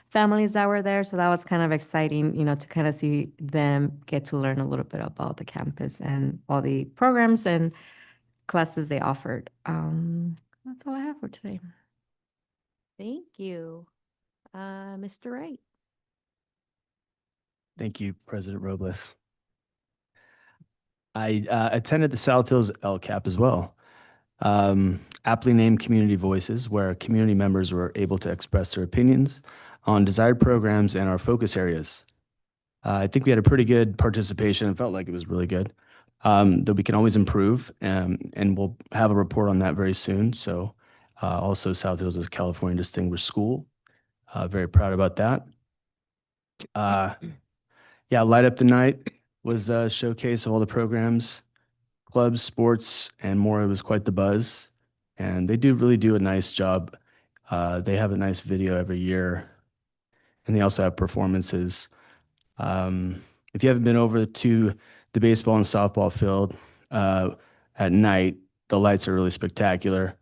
families that were there. So that was kind of exciting, to kind of see them get to learn a little bit about the campus and all the programs and classes they offered. That's all I have for today. Thank you. Mr. Wright. Thank you, President Robles. I attended the South Hills LCAP as well. Aptly named Community Voices, where community members were able to express their opinions on desired programs and our focus areas. I think we had a pretty good participation. It felt like it was really good, though we can always improve, and we'll have a report on that very soon. So also South Hills is a California Distinguished School. Very proud about that. Yeah, Light Up the Night was a showcase of all the programs, clubs, sports, and more. It was quite the buzz, and they really do a nice job. They have a nice video every year, and they also have performances. If you haven't been over to the baseball and softball field at night, the lights are really spectacular.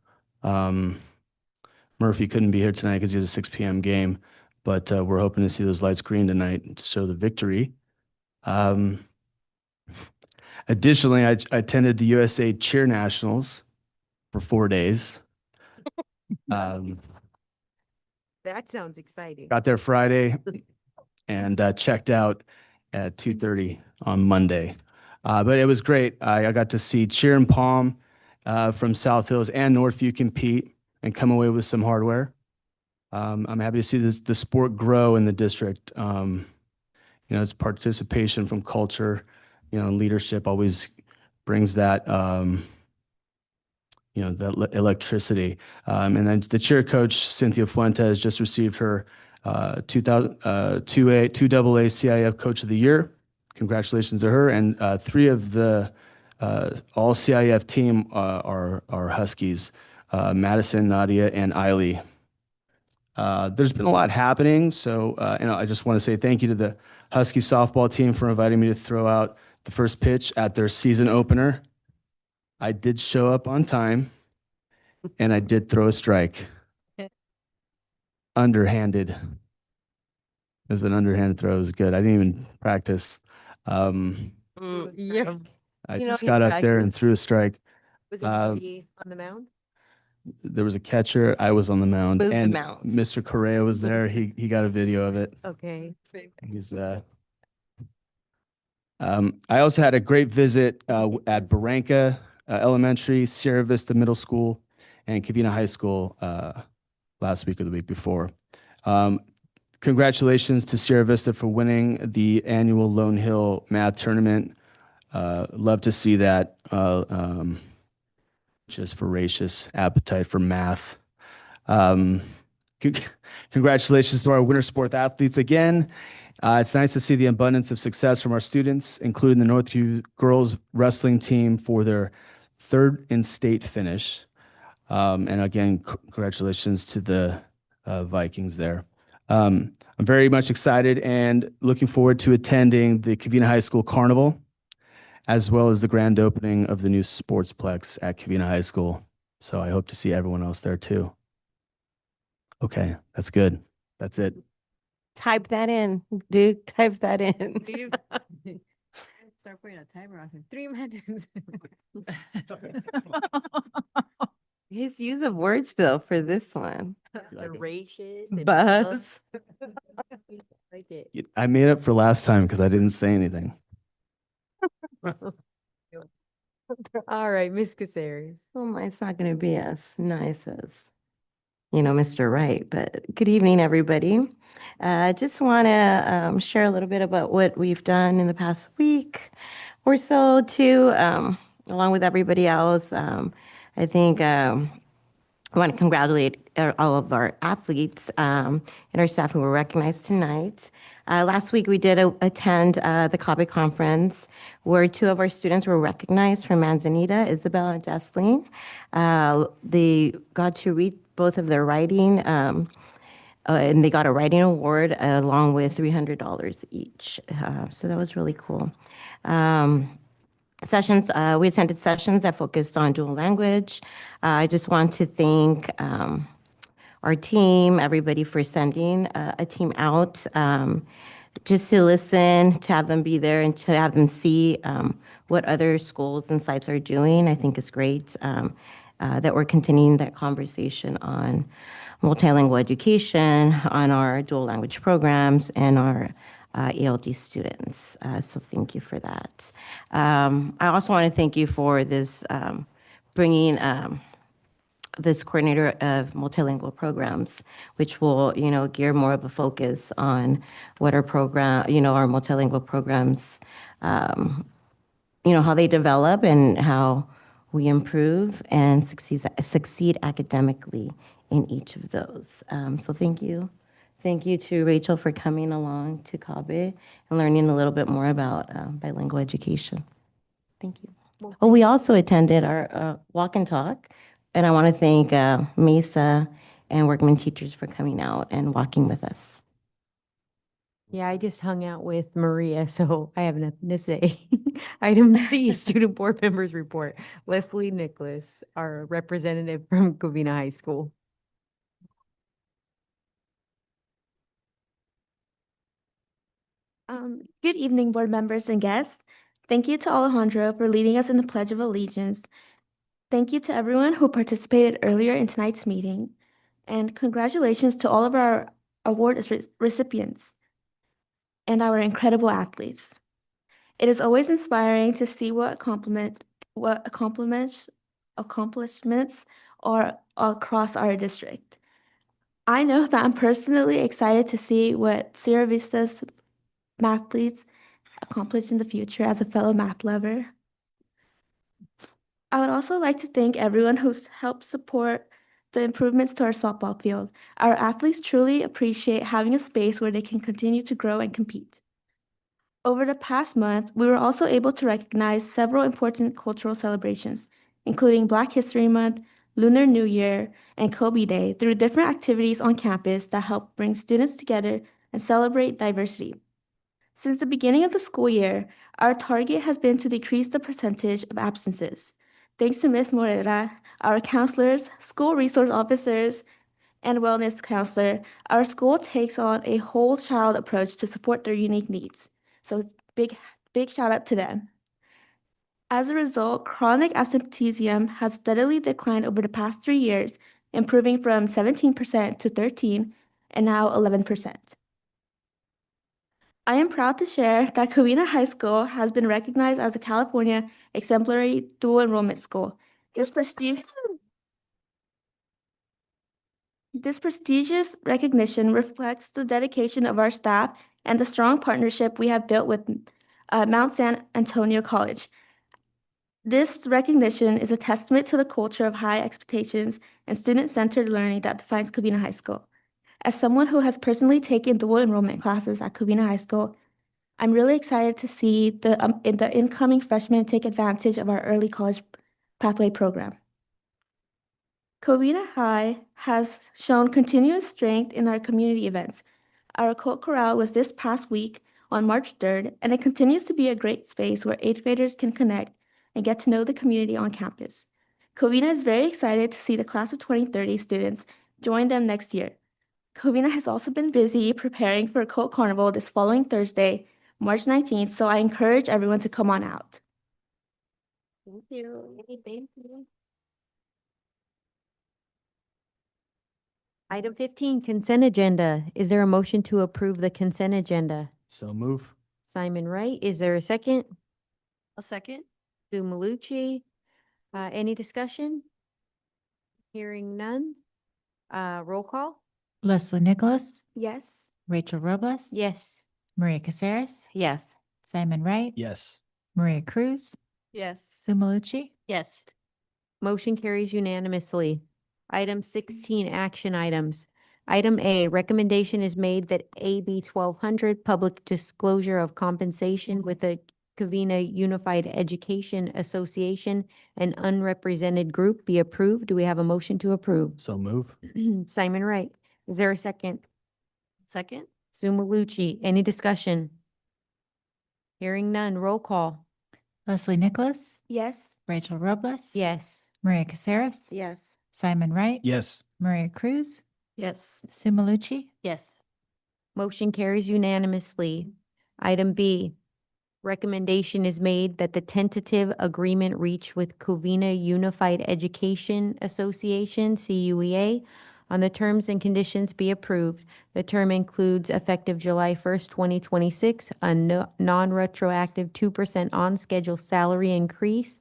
Murphy couldn't be here tonight because he has a 6 p.m. game, but we're hoping to see those lights green tonight to show the victory. Additionally, I attended the USA Cheer Nationals for 4 days. That sounds exciting. Got there Friday and checked out at 2:30 on Monday. But it was great. I got to see Cheer and Palm from South Hills and Northview compete and come away with some hardware. I'm happy to see the sport grow in the district. It's participation from culture, leadership always brings that, that electricity. And then the cheer coach, Cynthia Fuentes, just received her 2AA CIF Coach of the Year. Congratulations to her. And 3 of the all CIF team are Huskies, Madison, Nadia, and Eiley. There's been a lot happening, so I just want to say thank you to the Husky softball team for inviting me to throw out the first pitch at their season opener. I did show up on time, and I did throw a strike. Underhanded. It was an underhand throw. It was good. I didn't even practice. Yeah. I You know, just he got out there and practiced. threw a strike. Was Uh, anybody on the mound? There was a catcher. I was on the mound, Moved the and mound. Mr. Correa was there. He got a video of it. Okay. He's I also had a great visit at Barranca Elementary, Sierra Vista Middle School, and Covina High School last week or the week before. Congratulations to Sierra Vista for winning the annual Lone Hill Math Tournament. Love to see that. Just voracious appetite for math. Congratulations to our winter sport athletes again. It's nice to see the abundance of success from our students, including the Northview girls wrestling team for their third in state finish. And again, congratulations to the Vikings there. I'm very much excited and looking forward to attending the Covina High School Carnival, as well as the grand opening of the new Sportsplex at Covina High School. So I hope to see everyone else there too. Okay, that's good. That's it. Type that in, Duke. Type that in. Start putting a timer on him. 3 minutes. His use of words though for this one. Voracious. Buzz. Like it. I made up for last time because I didn't say anything. All right, Ms. Caceres. Well, it's not going to be as nice as, Mr. Wright, but good evening, everybody. I just want to share a little bit about what we've done in the past week or so too, along with everybody else. I think I want to congratulate all of our athletes and our staff who were recognized tonight. Last week, we did attend the CABE conference where 2 of our students were recognized from Manzanita, Isabel and Jesseline. They got to read both of their writing, and they got a writing award along with $300 each. So that was really cool. Sessions, we attended sessions that focused on dual language. I just want to thank our team, everybody for sending a team out just to listen, to have them be there and to have them see what other schools and sites are doing. I think is great that we're continuing that conversation on multilingual education, on our dual language programs, and our ELD students. So thank you for that. I also want to thank you for this bringing this coordinator of multilingual programs, which will, gear more of a focus on what our program, our multilingual programs, how they develop and how we improve and succeed academically in each of those. So thank you. Thank you to Rachel for coming along to CABE and learning a little bit more about bilingual education. Thank you. Oh, we also attended our walk and talk, and I want to thank Mesa and Workman teachers for coming out and walking with us. Yeah, I just hung out with Maria, so I have nothing to say. Item C, Student Board Members Report. Leslie Nicholas, our representative from Covina High School. Good evening, board members and guests. Thank you to Alejandro for leading us in the Pledge of Allegiance. Thank you to everyone who participated earlier in tonight's meeting. And congratulations to all of our award recipients and our incredible athletes. It is always inspiring to see what accomplishments are across our district. I know that I'm personally excited to see what Sierra Vista's mathletes accomplish in the future as a fellow math lover. I would also like to thank everyone who's helped support the improvements to our softball field. Our athletes truly appreciate having a space where they can continue to grow and compete. Over the past month, we were also able to recognize several important cultural celebrations, including Black History Month, Lunar New Year, and Kobe Day through different activities on campus that help bring students together and celebrate diversity. Since the beginning of the school year, our target has been to decrease the percentage of absences. Thanks to Ms. Morera, our counselors, school resource officers, and wellness counselor, our school takes on a whole child approach to support their unique needs. So big shout out to them. As a result, chronic absenteeism has steadily declined over the past 3 years, improving from 17% to 13% and now 11%. I am proud to share that Covina High School has been recognized as a California exemplary dual enrollment school. This prestigious recognition reflects the dedication of our staff and the strong partnership we have built with Mount San Antonio College. This recognition is a testament to the culture of high expectations and student-centered learning that defines Covina High School. As someone who has personally taken dual enrollment classes at Covina High School, I'm really excited to see the incoming freshmen take advantage of our early college pathway program. Covina High has shown continuous strength in our community events. Our Occult Chorale was this past week on March 3rd, and it continues to be a great space where 8th graders can connect and get to know the community on campus. Covina is very excited to see the class of 2030 students join them next year. Covina has also been busy preparing for Occult Carnival this following Thursday, March 19th, so I encourage everyone to come on out. Thank you. Thank you. Item 15, consent agenda. Is there a motion to approve the consent agenda? So move. Simon Wright, is there a second? A second? Sue Malucci. Any discussion? Hearing none. Roll call? Leslie Nicholas, Yes. Rachel Robles. Yes. Maria Caceres, Yes. Simon Wright, Yes. Maria Cruz, Yes. Sue Malucci. Yes. Motion carries unanimously. Item 16, action items. Item A, recommendation is made that AB 1200, public disclosure of compensation with the Covina Unified Education Association, an unrepresented group, be approved. Do we have a motion to approve? So move. Simon Wright, is there a second? Second? Sue Malucci, any discussion? Hearing none, roll call. Leslie Nicholas, Yes. Rachel Robles. Yes. Maria Caceres, Yes. Simon Wright, Yes. Maria Cruz, Yes. Sue Malucci. Yes. Motion carries unanimously. Item B, recommendation is made that the tentative agreement reached with Covina Unified Education Association, CUEA, on the terms and conditions be approved. The term includes effective July 1st, 2026, a non-retroactive 2% on-schedule salary increase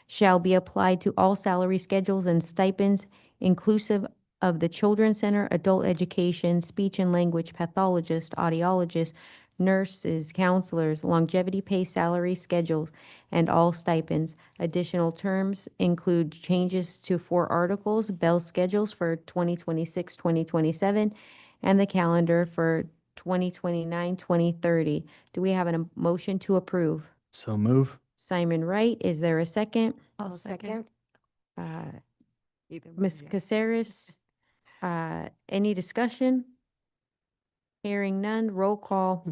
shall be applied to all salary schedules and stipends inclusive of the Children's Center, Adult Education, Speech and Language Pathologist, Audiologist, nurses, counselors, longevity pay salary schedules, and all stipends. Additional terms include changes to 4 articles, Bell schedules for 2026, 2027, and the calendar for 2029, 2030. Do we have a motion to approve? So move. Simon Wright, is there a second? I'll second. Ms. Caceres, any discussion? Hearing none, roll call.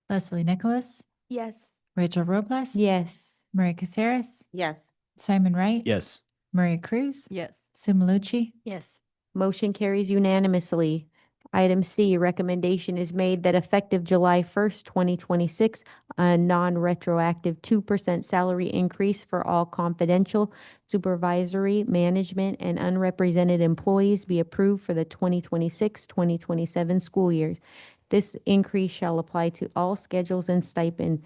Leslie Nicholas, Yes. Rachel Robles. Yes. Maria Caceres, Yes. Simon Wright. Yes. Maria Cruz, Yes. Sue Malucci. Yes. Motion carries unanimously. Item C, recommendation is made that effective July 1st, 2026, a non-retroactive 2% salary increase for all confidential, supervisory, management, and unrepresented employees be approved for the 2026, 2027 school years. This increase shall apply to all schedules and stipend.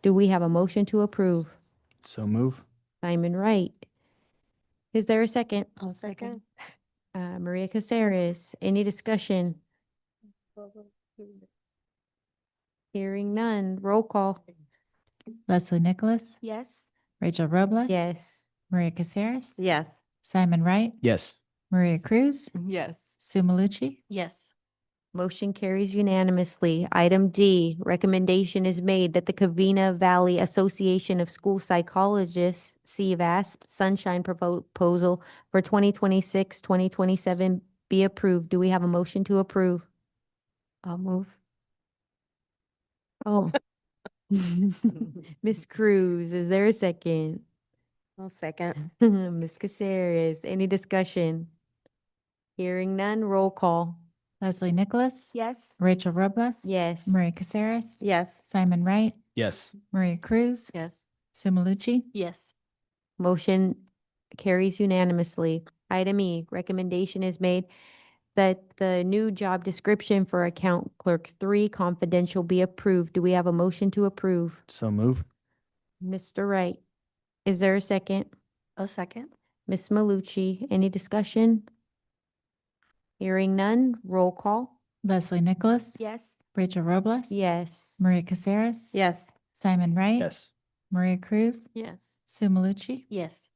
Do we have a motion to approve? So move. Simon Wright. Is there a second? I'll second. Maria Caceres, any discussion? Hearing none, roll call. Leslie Nicholas, Yes. Rachel Robles. Yes. Maria Caceres, Yes. Simon Wright, Yes. Maria Cruz, Yes. Sue Malucci. Yes. Motion carries unanimously. Item D, recommendation is made that the Covina-Valley Association of School Psychologists, CVASP, Sunshine Proposal for 2026, 2027 be approved. Do we have a motion to approve? I'll move. Oh. Ms. Cruz, is there a second? I'll second. Ms. Caceres, any discussion? Hearing none, roll call. Leslie Nicholas. Yes. Rachel Robles. Yes. Maria Caceres. Yes. Simon Wright. Yes. Maria Cruz. Yes. Sue Malucci. Yes. Motion carries unanimously. Item E, recommendation is made that the new job description for account clerk 3 confidential be approved. Do we have a motion to approve? So move. Mr. Wright, is there a second? A second. Ms. Malucci, any discussion? Hearing none, roll call. Leslie Nicholas. Yes. Rachel Robles. Yes. Maria Caceres. Yes. Simon Wright. Yes. Maria Cruz. Yes. Sue Malucci. Yes.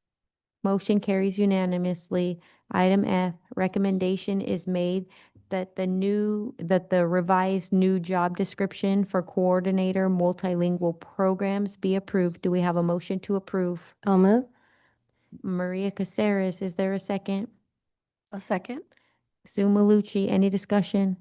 Motion carries unanimously. Item F, recommendation is made that the revised new job description for coordinator multilingual programs be approved. Do we have a motion to approve? I'll move. Maria Caceres, is there a second? A second. Sue Malucci, any discussion?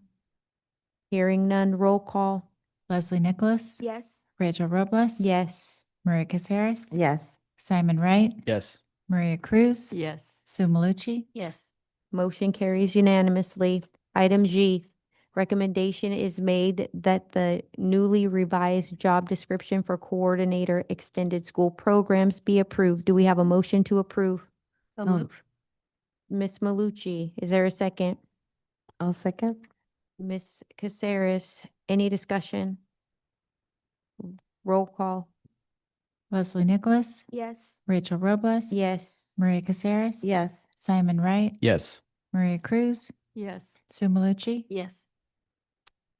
Hearing none, roll call. Leslie Nicholas. Yes. Rachel Robles. Yes. Maria Caceres. Yes. Simon Wright. Yes. Maria Cruz. Yes. Sue Malucci. Yes. Motion carries unanimously. Item G, recommendation is made that the newly revised job description for coordinator extended school programs be approved. Do we have a motion to approve? So move. Ms. Malucci, is there a second? I'll second. Ms. Caceres, any discussion? Roll call. Leslie Nicholas. Yes. Rachel Robles. Yes. Maria Caceres. Yes. Simon Wright. Yes. Maria Cruz. Yes. Sue Malucci. Yes.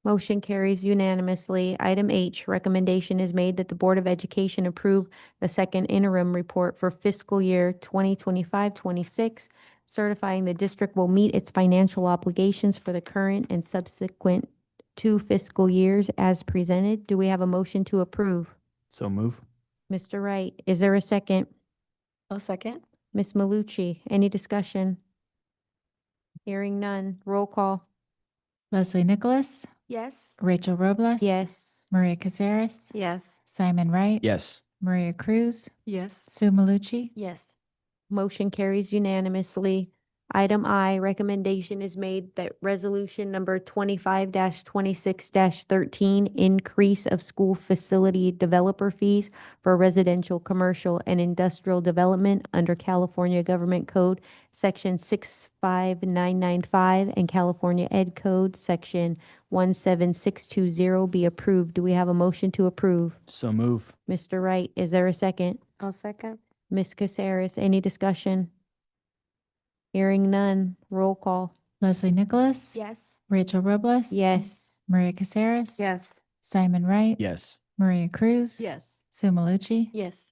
Motion carries unanimously. Item H, recommendation is made that the Board of Education approve the second interim report for fiscal year 2025-26, certifying the district will meet its financial obligations for the current and subsequent 2 fiscal years as presented. Do we have a motion to approve? So move. Mr. Wright, is there a second? A second. Ms. Malucci, any discussion? Hearing none, roll call. Leslie Nicholas. Yes. Rachel Robles. Yes. Maria Caceres. Yes. Simon Wright. Yes. Maria Cruz. Yes. Sue Malucci. Yes. Motion carries unanimously. Item I, recommendation is made that resolution number 25-26-13, increase of school facility developer fees for residential, commercial, and industrial development under California Government Code, Section 65995, and California Ed Code, Section 17620, be approved. Do we have a motion to approve? So move. Mr. Wright, is there a second? I'll second. Ms. Caceres, any discussion? Hearing none, roll call. Leslie Nicholas. Yes. Rachel Robles. Yes. Maria Caceres. Yes. Simon Wright. Yes. Maria Cruz. Yes. Sue Malucci. Yes.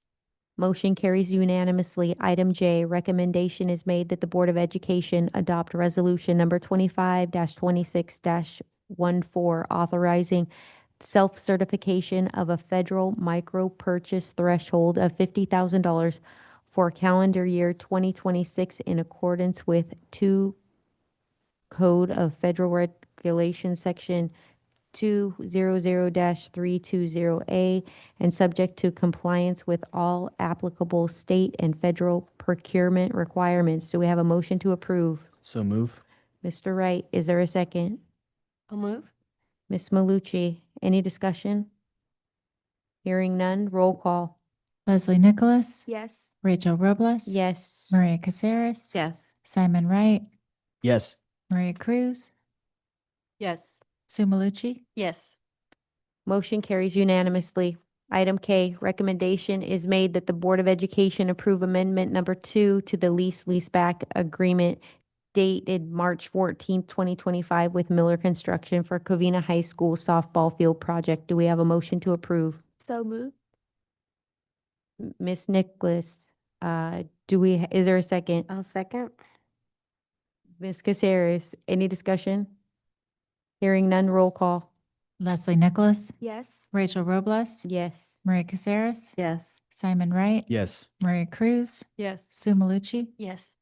Motion carries unanimously. Item J, recommendation is made that the Board of Education adopt resolution number 25-26-14, authorizing self-certification of a federal micro purchase threshold of $50,000 for calendar year 2026 in accordance with 2 Code of Federal Regulations, Section 200-320A, and subject to compliance with all applicable state and federal procurement requirements. Do we have a motion to approve? So move. Mr. Wright, is there a second? I'll move. Ms. Malucci, any discussion? Hearing none, roll call. Leslie Nicholas. Yes. Rachel Robles. Yes. Maria Caceres. Yes. Simon Wright. Yes. Maria Cruz. Yes. Sue Malucci. Yes. Motion carries unanimously. Item K, recommendation is made that the Board of Education approve amendment number 2 to the leaseback agreement dated March 14th, 2025 with Miller Construction for Covina High School softball field project. Do we have a motion to approve? So moved. Ms. Nicholas, is there a second? I'll second. Ms. Caceres, any discussion? Hearing none, roll call. Leslie Nicholas. Yes. Rachel Robles. Yes. Maria Caceres. Yes. Simon Wright. Yes. Maria Cruz. Yes. Sue Malucci. Yes.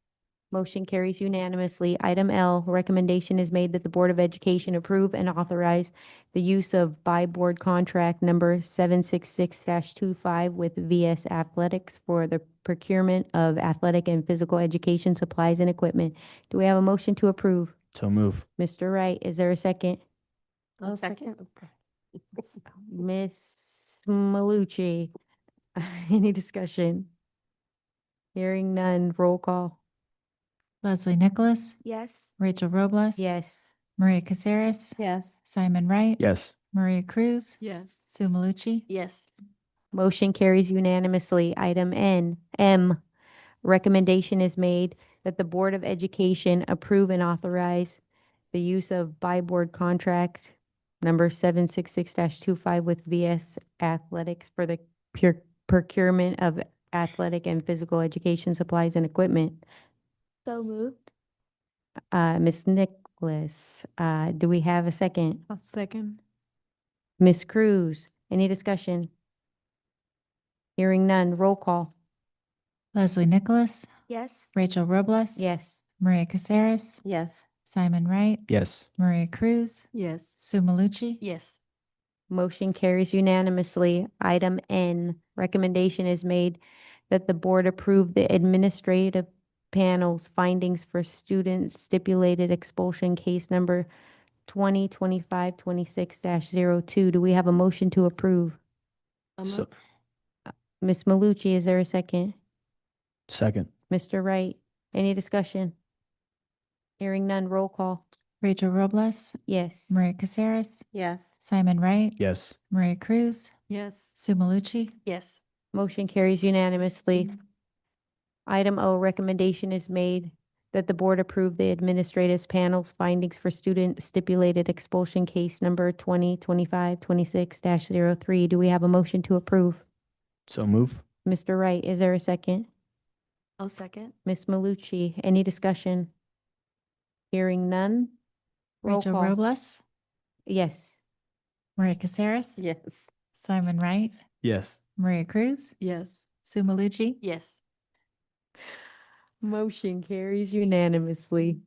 Motion carries unanimously. Item L, recommendation is made that the Board of Education approve and authorize the use of by-board contract number 766-25 with VS Athletics for the procurement of athletic and physical education supplies and equipment. Do we have a motion to approve? So move. Mr. Wright, is there a second? I'll second. Ms. Malucci, any discussion? Hearing none, roll call. Leslie Nicholas, Yes. Rachel Robles. Yes. Maria Caceres, Yes. Simon Wright. Yes. Maria Cruz, Yes. Sue Malucci. Yes. Motion carries unanimously. Item M, recommendation is made that the Board of Education approve and authorize the use of by-board contract number 766-25 with VS Athletics for the procurement of athletic and physical education supplies and equipment. So moved. Ms. Nicholas, do we have a second? I'll second. Ms. Cruz, any discussion? Hearing none, roll call. Leslie Nicholas, Yes. Rachel Robles. Yes. Maria Caceres, Yes. Simon Wright. Yes. Maria Cruz, Yes. Sue Malucci. Yes. Motion carries unanimously. Item N, recommendation is made that the board approve the administrative panel's findings for student stipulated expulsion case number 2025-26-02. Do we have a motion to approve? So, Ms. Malucci, is there a second? second. Mr. Wright, any discussion? Hearing none, roll call. Rachel Robles, Yes. Maria Caceres, Yes. Simon Wright. Yes. Maria Cruz, Yes. Sue Malucci. Yes. Motion carries unanimously. Item O, recommendation is made that the board approve the administrative panel's findings for student stipulated expulsion case number 2025-26-03. Do we have a motion to approve? So move. Mr. Wright, is there a second? I'll second. Ms. Malucci, any discussion? Hearing none? Roll Rachel call. Robles, Yes. Maria Caceres, Yes. Simon Wright. Yes. Maria Cruz, Yes. Sue Malucci. Yes. Motion carries unanimously.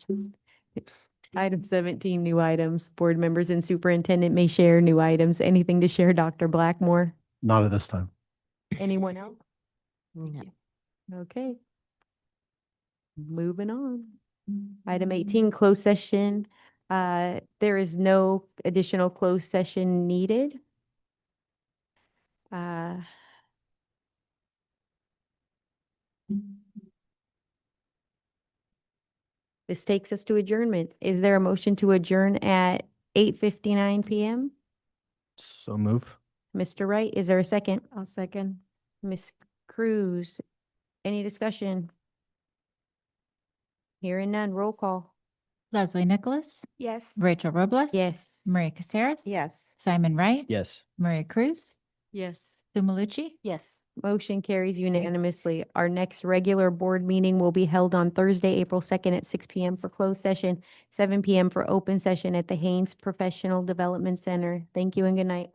Item 17, new items. Board members and superintendent may share new items. Anything to share, Dr. Blackmore? Not at this time. Anyone else? No. Okay. Moving on. Item 18, closed session. There is no additional closed session needed. This takes us to adjournment. Is there a motion to adjourn at 8:59 PM? So move. Mr. Wright, is there a second? I'll second. Ms. Cruz, any discussion? Hearing none, roll call. Leslie Nicholas, Yes. Rachel Robles. Yes. Maria Caceres. Yes. Simon Wright. Yes. Maria Cruz, Yes. Sue Malucci. Yes. Motion carries unanimously. Our next regular board meeting will be held on Thursday, April 2nd at 6 PM for closed session, 7 PM for open session at the Haynes Professional Development Center. Thank you and good night.